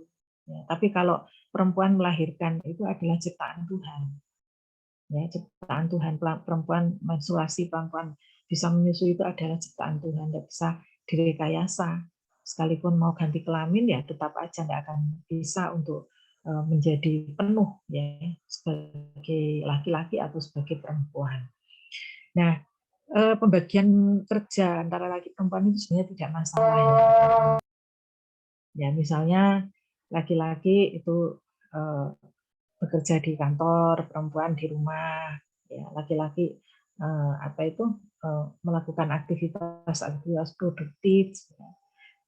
Ya, tapi kalau perempuan melahirkan itu adalah ciptaan Tuhan. Ya, ciptaan Tuhan. Perempuan menstruasi, perempuan bisa menyusui itu adalah ciptaan Tuhan, tidak bisa direkayasa. Sekalipun mau ganti kelamin ya tetap aja nggak akan bisa untuk menjadi penuh ya sebagai laki-laki atau sebagai perempuan. Nah, pembagian kerja antara laki perempuan itu sebenarnya tidak masalah ya. Ya, misalnya laki-laki itu bekerja di kantor, perempuan di rumah, ya laki-laki melakukan aktivitas produktif,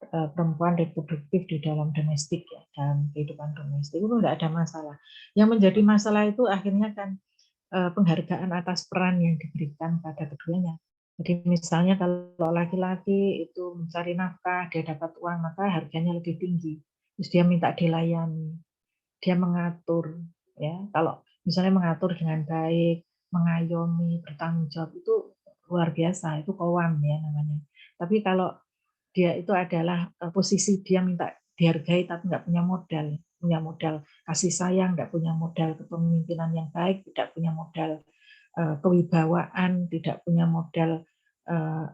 perempuan reproduktif di dalam domestik ya, dalam kehidupan domestik itu tidak ada masalah. Yang menjadi masalah itu akhirnya kan penghargaan atas peran yang diberikan pada keduanya. Jadi misalnya kalau laki-laki itu mencari nafkah, dia dapat uang, maka harganya lebih tinggi. Terus dia minta dilayani, dia mengatur. Ya, kalau misalnya mengatur dengan baik, mengayomi, bertanggung jawab, itu luar biasa, itu qawwam ya namanya. Tapi kalau dia itu adalah posisi dia minta dihargai tapi nggak punya modal kasih sayang, nggak punya modal kepemimpinan yang baik, tidak punya modal kewibawaan, tidak punya modal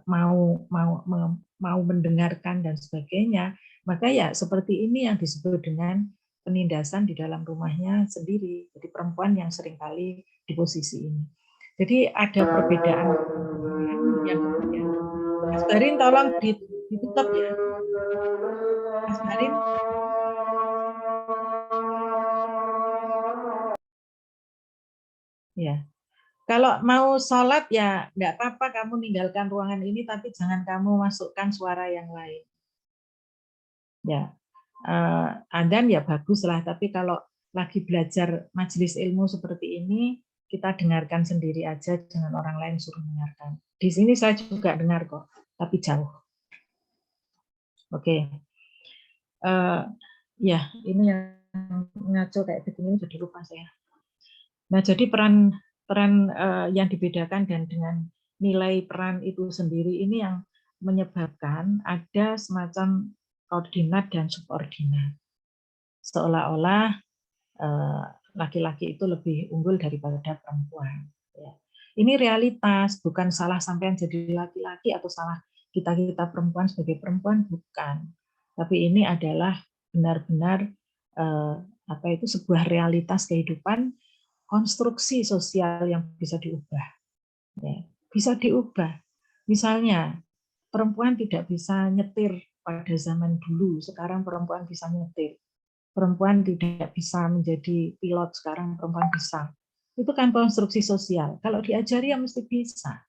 mau mendengarkan dan sebagainya, maka ya seperti ini yang disebut dengan penindasan di dalam rumahnya sendiri. Jadi perempuan yang seringkali di posisi ini. Jadi ada perbedaan yang kemudian. Mas Barin tolong ditutup ya. Mas Barin. Ya. Kalau mau sholat ya nggak apa-apa kamu meninggalkan ruangan ini, tapi jangan kamu masukkan suara yang lain. Ya, adzan ya bagus lah, tapi kalau lagi belajar majelis ilmu seperti ini, kita dengarkan sendiri aja, jangan orang lain suruh dengarkan. Di sini saya juga dengar kok, tapi jauh. Oke. Ya, ini yang ngaco kayak begini jadi lupa saya. Nah, jadi peran yang dibedakan dan dengan nilai peran itu sendiri ini yang menyebabkan ada semacam koordinat dan subordinat. Seolah-olah laki-laki itu lebih unggul daripada perempuan. Ini realitas, bukan salah sampean jadi laki-laki atau salah kita perempuan sebagai perempuan, bukan. Tapi ini adalah benar-benar sebuah realitas kehidupan, konstruksi sosial yang bisa diubah. Ya, bisa diubah. Misalnya, perempuan tidak bisa nyetir pada zaman dulu, sekarang perempuan bisa nyetir. Perempuan tidak bisa menjadi pilot, sekarang perempuan bisa. Itu kan konstruksi sosial. Kalau diajari ya mesti bisa.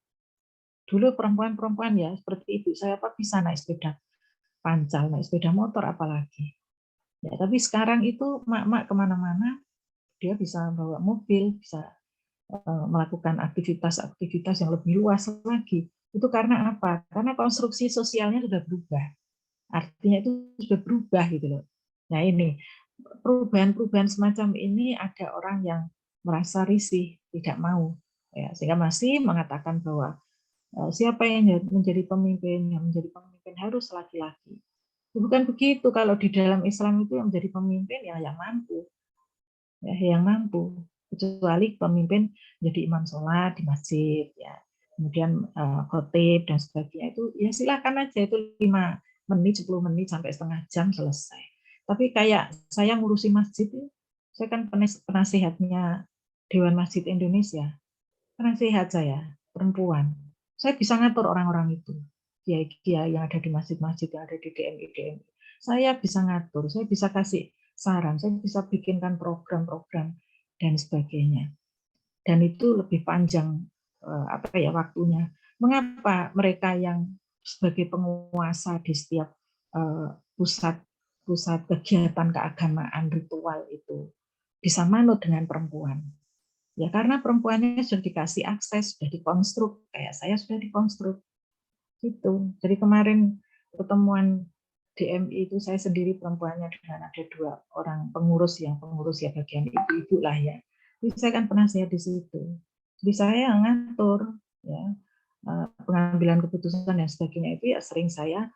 Dulu perempuan-perempuan ya, seperti ibu saya bisa naik sepeda pancal, naik sepeda motor apalagi. Ya, tapi sekarang itu mak-mak kemana-mana, dia bisa bawa mobil, bisa melakukan aktivitas-aktivitas yang lebih luas lagi. Itu karena apa? Karena konstruksi sosialnya sudah berubah. Artinya itu sudah berubah gitu loh. Nah ini, perubahan-perubahan semacam ini ada orang yang merasa risih, tidak mau. Ya, sehingga masih mengatakan bahwa siapa yang menjadi pemimpin? Yang menjadi pemimpin harus laki-laki. Bukan begitu, kalau di dalam Islam itu yang menjadi pemimpin ya yang mampu. Ya, yang mampu, kecuali pemimpin jadi imam sholat di masjid, ya, kemudian khotib dan sebagainya, itu ya silakan aja, itu 5 menit, 10 menit sampai setengah jam selesai. Tapi kayak saya ngurusi masjid, saya kan penasihatnya Dewan Masjid Indonesia, penasihat saya perempuan, saya bisa ngatur orang-orang itu, kiai-kiai yang ada di masjid-masjid, yang ada di DMI, saya bisa ngatur, saya bisa kasih saran, saya bisa bikinkan program-program dan sebagainya. Dan itu lebih panjang waktunya. Mengapa mereka yang sebagai penguasa di setiap pusat kegiatan keagamaan ritual itu bisa manut dengan perempuan? Ya karena perempuannya sudah dikasih akses, sudah dikonstruk, kayak saya sudah dikonstruk. Gitu. Jadi kemarin pertemuan DMI itu saya sendiri perempuannya dengan ada 2 orang pengurus ya bagian ibu-ibu lah ya. Jadi saya kan penasihat di situ. Jadi saya ngatur ya pengambilan keputusan dan sebagainya itu ya sering saya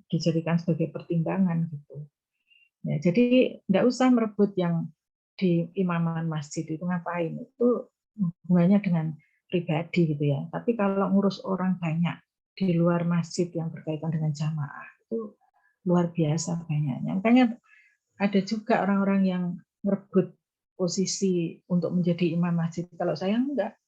dijadikan sebagai pertimbangan gitu. Ya, jadi enggak usah merebut yang di imaman masjid itu ngapain, itu hubungannya dengan pribadi gitu ya. Tapi kalau ngurus orang banyak di luar masjid yang berkaitan dengan jamaah itu luar biasa banyaknya. Makanya ada juga orang-orang yang merebut posisi untuk menjadi imam masjid. Kalau saya enggak,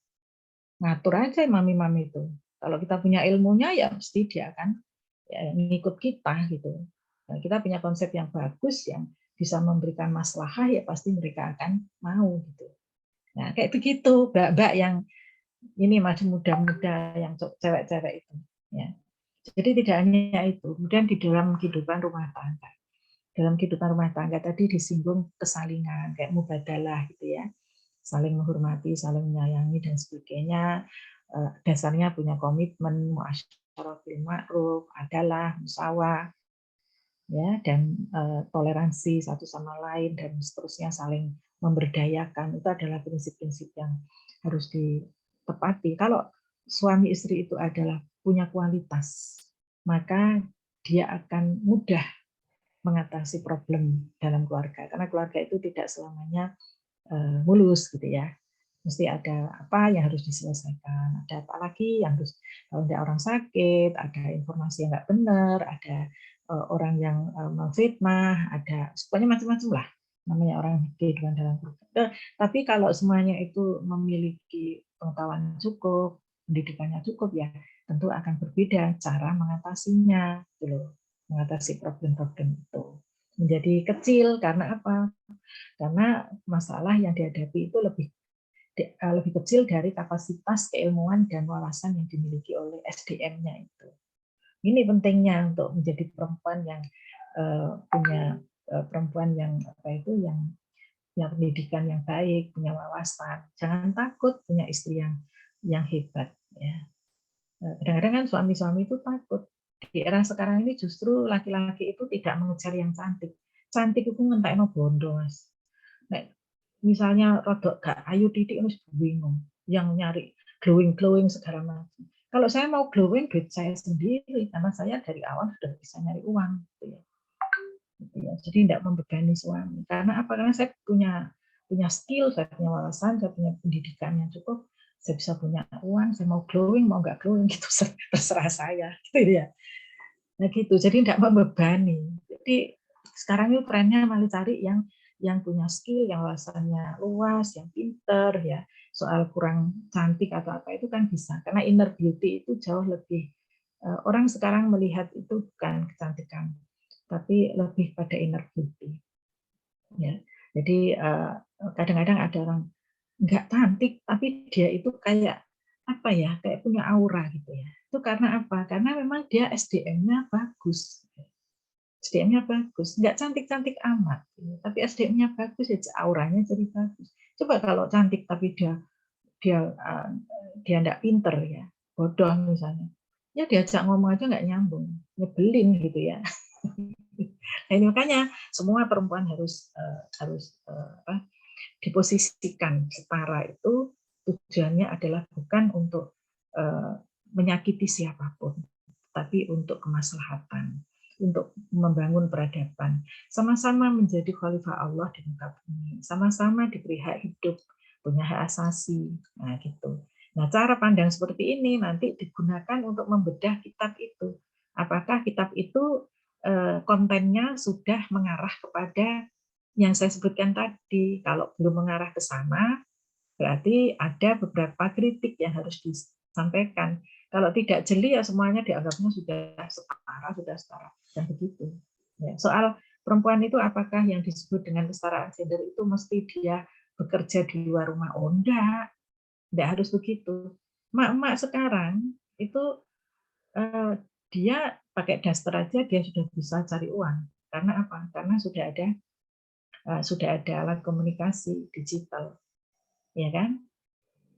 ngatur aja imam-imam itu. Kalau kita punya ilmunya ya mesti dia akan ya, ngikut kita gitu. Nah, kita punya konsep yang bagus yang bisa memberikan maslahah ya pasti mereka akan mau gitu. Nah kayak begitu mbak-mbak yang ini masih muda-muda yang cewek-cewek itu ya. Jadi tidak hanya itu, kemudian di dalam kehidupan rumah tangga. Dalam kehidupan rumah tangga tadi disinggung kesalingan kayak mubadalah gitu ya. Saling menghormati, saling menyayangi dan sebagainya. Dasarnya punya komitmen muasyarah bil ma'ruf, adalah musawah. ya, dan toleransi satu sama lain dan seterusnya, saling memberdayakan, itu adalah prinsip-prinsip yang harus ditepati. Kalau suami istri itu adalah punya kualitas, maka dia akan mudah mengatasi problem dalam keluarga, karena keluarga itu tidak selamanya mulus gitu ya. Mesti ada apa yang harus diselesaikan, ada apa lagi yang harus, kalau ada orang sakit, ada informasi yang nggak benar, ada orang yang memfitnah, ada pokoknya macam-macam lah namanya orang kehidupan dalam keluarga. Tapi kalau semuanya itu memiliki pengetahuan cukup, pendidikannya cukup, ya tentu akan berbeda cara mengatasinya, gitu, mengatasi problem-problem itu menjadi kecil. Karena apa? Karena masalah yang dihadapi itu lebih kecil dari kapasitas keilmuan dan wawasan yang dimiliki oleh SDM-nya itu. Ini pentingnya untuk menjadi perempuan yang punya perempuan yang pendidikan yang baik, punya wawasan. Jangan takut punya istri yang hebat. Ya. Kadang-kadang kan suami-suami itu takut. Di era sekarang ini justru laki-laki itu tidak mengejar yang cantik. Cantik itu ngentekno bondo, Mas. Misalnya rodok gak ayu titik harus bingung, yang nyari glowing segala macam. Kalau saya mau glowing, duit saya sendiri, karena saya dari awal sudah bisa nyari uang, gitu ya. Jadi tidak membebani suami. Karena apa? Karena saya punya skill, saya punya wawasan, saya punya pendidikan yang cukup, saya bisa punya uang, saya mau glowing, mau nggak glowing, gitu terserah saya, gitu ya. Nah gitu, jadi tidak membebani. Jadi sekarang itu trennya malah cari yang punya skill, yang wawasannya luas, yang pinter, ya. Soal kurang cantik atau apa itu kan bisa, karena inner beauty itu jauh lebih, orang sekarang melihat itu bukan kecantikan, tapi lebih pada inner beauty. Ya, jadi kadang-kadang ada orang nggak cantik, tapi dia itu kayak apa ya, kayak punya aura gitu ya. Itu karena apa? Karena memang dia SDM-nya bagus. SDM-nya bagus, nggak cantik-cantik amat, tapi SDM-nya bagus, ya auranya jadi bagus. Coba kalau cantik tapi dia nggak pinter ya, bodoh misalnya, ya diajak ngomong aja nggak nyambung, nyebelin gitu ya. Nah, ini makanya semua perempuan harus diposisikan setara. Itu tujuannya adalah bukan untuk menyakiti siapapun, tapi untuk kemaslahatan, untuk membangun peradaban, sama-sama menjadi khalifah Allah di muka bumi, sama-sama diberi hak hidup, punya hak asasi. Nah, gitu. Nah, cara pandang seperti ini nanti digunakan untuk membedah kitab itu. Apakah kitab itu kontennya sudah mengarah kepada yang saya sebutkan tadi? Kalau belum mengarah ke sana, berarti ada beberapa kritik yang harus disampaikan. Kalau tidak jeli, ya semuanya dianggapnya sudah setara, dan begitu. Ya, soal perempuan itu apakah yang disebut dengan kesetaraan gender itu mesti dia bekerja di luar rumah? Oh, enggak harus begitu. Mak-mak sekarang itu dia pakai daster aja dia sudah bisa cari uang. Karena apa? Karena sudah ada alat komunikasi digital, ya kan?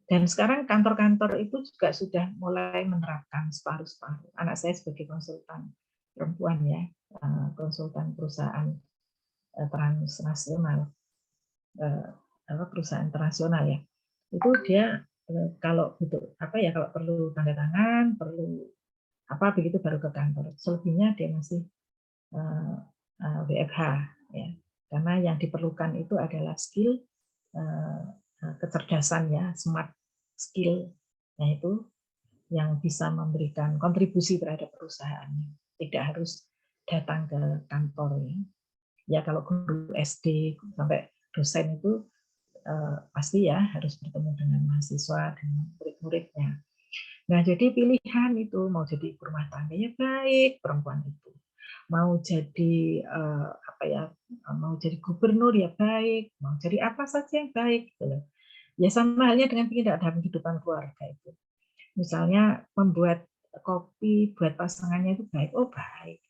Dan sekarang kantor-kantor itu juga sudah mulai menerapkan separuh-separuh. Anak saya sebagai konsultan perempuan ya, konsultan perusahaan transnasional, perusahaan internasional ya. Itu dia kalau butuh kalau perlu tanda tangan, perlu apa begitu baru ke kantor. Selebihnya dia masih WFH ya. Karena yang diperlukan itu adalah skill, kecerdasan ya, smart skill, itu yang bisa memberikan kontribusi terhadap perusahaannya. Tidak harus datang ke kantor ya. Ya kalau guru SD sampai dosen itu pasti ya harus bertemu dengan mahasiswa dan murid-muridnya. Nah, jadi pilihan itu mau jadi ibu rumah tangga ya baik perempuan itu. Mau jadi mau jadi gubernur ya baik, mau jadi apa saja yang baik gitu loh. Ya sama halnya dengan dalam kehidupan keluarga itu. Misalnya membuat kopi buat pasangannya itu baik, oh baik.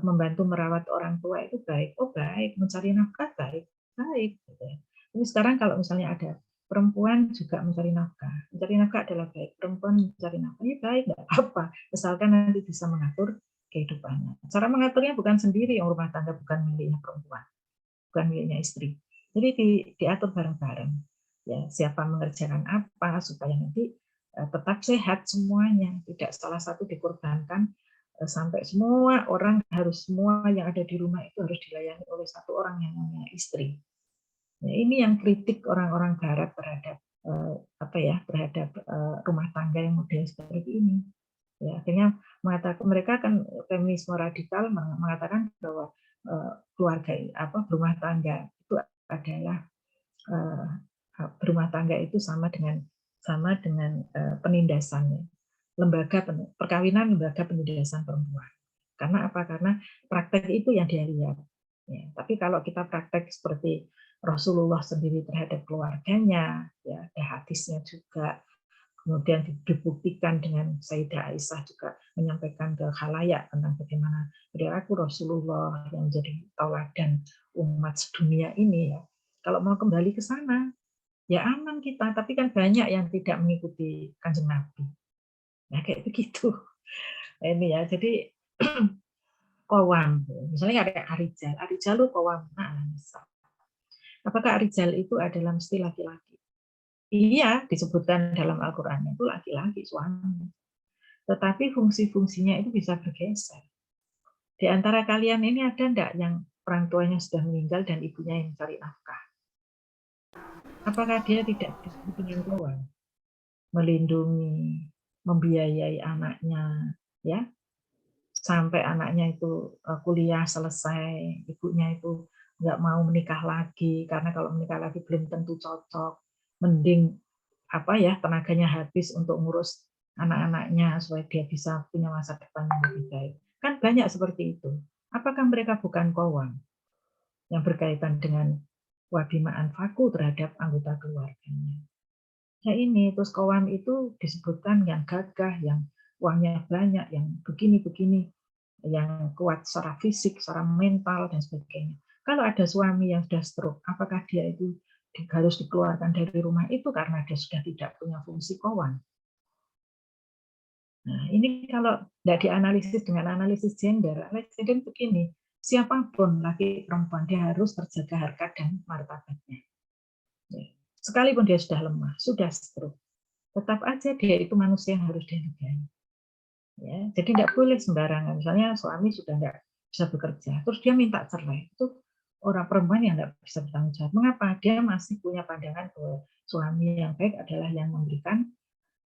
Membantu merawat orang tua itu baik, oh baik. Mencari nafkah baik. Ini sekarang kalau misalnya ada perempuan juga mencari nafkah adalah baik. Perempuan mencari nafkah ya baik, nggak apa, asalkan nanti bisa mengatur kehidupannya. Cara mengaturnya bukan sendiri, yang rumah tangga bukan miliknya perempuan, bukan miliknya istri. Jadi diatur bareng-bareng. Ya, siapa mengerjakan apa supaya nanti tetap sehat semuanya, tidak salah satu dikorbankan sampai semua orang semua yang ada di rumah itu harus dilayani oleh satu orang yang namanya istri. Ya, ini yang kritik orang-orang Barat terhadap terhadap rumah tangga yang model seperti ini. Ya, akhirnya mereka kan feminisme radikal mengatakan bahwa keluarga rumah tangga itu adalah berumah tangga itu sama dengan penindasannya, perkawinan lembaga penindasan perempuan. Karena apa? Karena praktek itu yang dia lihat. Ya, tapi kalau kita praktek seperti Rasulullah sendiri terhadap keluarganya, ya, ada hadisnya juga. Kemudian dibuktikan dengan Sayyidah Aisyah juga menyampaikan ke khalayak tentang bagaimana perilaku Rasulullah yang jadi tauladan umat sedunia ini. Ya. Kalau mau kembali ke sana, ya aman kita. Tapi kan banyak yang tidak mengikuti Kanjeng Nabi. Nah, kayak begitu. Ini ya, jadi qawwam. Misalnya ada Arijal. Arijalu qawwam. Apakah Arijal itu adalah mesti laki-laki? Iya, disebutkan dalam Al-Quran itu laki-laki, suami. Tetapi fungsi-fungsinya itu bisa bergeser. Di antara kalian ini ada enggak yang orang tuanya sudah meninggal dan ibunya yang mencari nafkah? Apakah dia tidak disebut dengan qawwam? Melindungi, membiayai anaknya, ya, sampai anaknya itu kuliah selesai, ibunya itu nggak mau menikah lagi karena kalau menikah lagi belum tentu cocok. Mending tenaganya habis untuk ngurus anak-anaknya supaya dia bisa punya masa depan yang lebih baik. Kan banyak seperti itu. Apakah mereka bukan qawwam yang berkaitan dengan wabima anfaku terhadap anggota keluarganya? Ya ini, terus qawwam itu disebutkan yang gagah, yang uangnya banyak, yang begini-begini, yang kuat secara fisik, secara mental, dan sebagainya. Kalau ada suami yang sudah stroke, apakah dia itu harus dikeluarkan dari rumah itu karena dia sudah tidak punya fungsi qawwam? Nah, ini kalau tidak dianalisis dengan analisis gender begini, siapapun laki perempuan dia harus terjaga harkat dan martabatnya. Sekalipun dia sudah lemah, sudah stroke, tetap aja dia itu manusia yang harus dihargai. Ya, jadi tidak boleh sembarangan. Misalnya suami sudah tidak bisa bekerja, terus dia minta cerai, itu orang perempuan yang tidak bisa bertanggung jawab. Mengapa? Dia masih punya pandangan bahwa suami yang baik adalah yang memberikan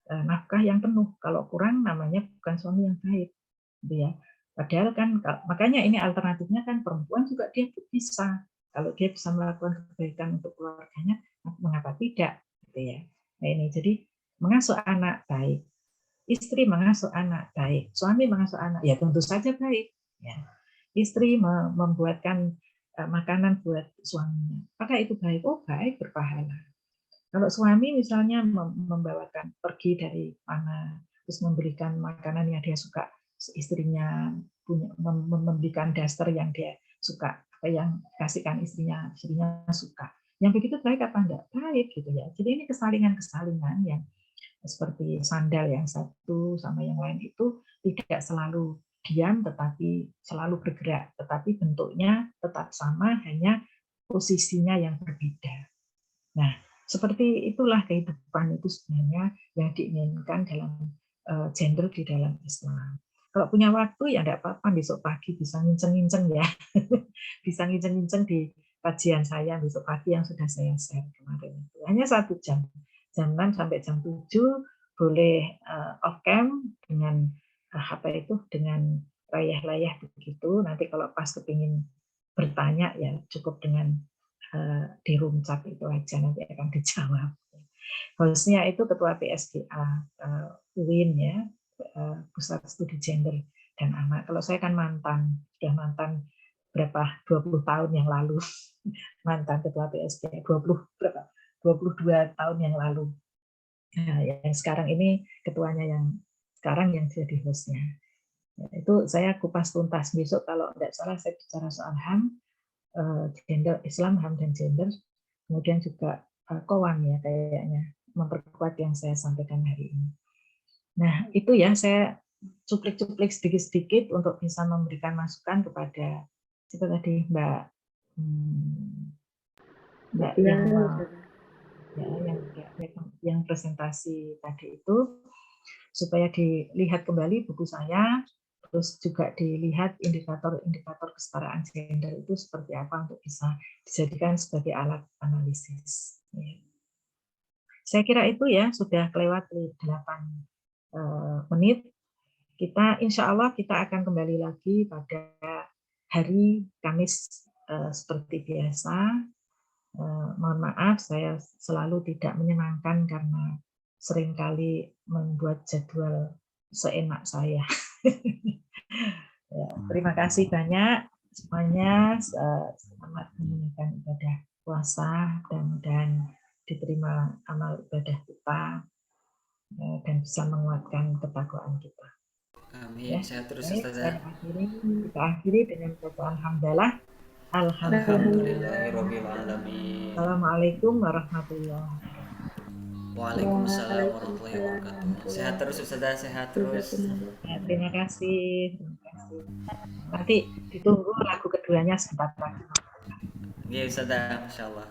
nafkah yang penuh. Kalau kurang namanya bukan suami yang baik, gitu ya. Padahal kan makanya ini alternatifnya kan perempuan juga dia bisa. Kalau dia bisa melakukan kebaikan untuk keluarganya, mengapa tidak? Gitu ya. Nah ini jadi mengasuh anak baik, istri mengasuh anak baik, suami mengasuh anak ya tentu saja baik. Ya. Istri membuatkan makanan buat suaminya, apakah itu baik? Oh baik, berpahala. Kalau suami misalnya membawakan pergi dari mana, terus memberikan makanan yang dia suka, istrinya memberikan daster yang dia suka, yang kasihkan istrinya suka. Yang begitu baik apa enggak? Baik gitu ya. Jadi ini kesalingan yang seperti sandal yang satu sama yang lain itu tidak selalu diam tetapi selalu bergerak, tetapi bentuknya tetap sama, hanya posisinya yang berbeda. Nah, seperti itulah kehidupan itu sebenarnya yang diinginkan dalam gender di dalam Islam. Kalau punya waktu ya enggak apa-apa, besok pagi bisa nginceng-nginceng ya. Bisa nginceng-nginceng di kajian saya besok pagi yang sudah saya share kemarin. Hanya 1 jam. Jam 6 sampai jam 7 boleh off cam dengan dengan layah-layah begitu. Nanti kalau pas kepingin bertanya ya cukup dengan di room chat itu aja, nanti akan dijawab. Hostnya itu ketua PSGA UIN ya, Pusat Studi Gender dan Anak. Kalau saya kan sudah mantan berapa 20 tahun yang lalu, mantan ketua PSGA 22 tahun yang lalu. Nah, yang sekarang ini ketuanya yang sekarang yang jadi hostnya. Itu saya kupas tuntas. Besok kalau tidak salah saya bicara soal HAM, gender, Islam, HAM dan gender, kemudian juga qawwam ya kayaknya, memperkuat yang saya sampaikan hari ini. Nah itu ya saya cuplik-cuplik sedikit-sedikit untuk bisa memberikan masukan kepada seperti tadi Mbak yang presentasi tadi itu, supaya dilihat kembali buku saya, terus juga dilihat indikator-indikator kesetaraan gender itu seperti apa untuk bisa dijadikan sebagai alat analisis. Saya kira itu ya, sudah kelewat 8 menit. Kita insya Allah kita akan kembali lagi pada hari Kamis seperti biasa. Mohon maaf, saya selalu tidak menyenangkan karena seringkali membuat jadwal seenak saya. Ya, terima kasih banyak semuanya. Selamat menunaikan ibadah puasa dan diterima amal ibadah kita dan bisa menguatkan ketakwaan kita. Amin. Sehat terus Baik, Ustazah. kita akhiri dengan doa alhamdulillah. Alhamdulillahirabbil alamin. Assalamualaikum warahmatullahi wabarakatuh. Waalaikumsalam warahmatullahi wabarakatuh. Sehat terus Ustazah, sehat terus. Ya, terima kasih. Nanti ditunggu lagu keduanya sebentar lagi. Iya Ustazah, insyaallah.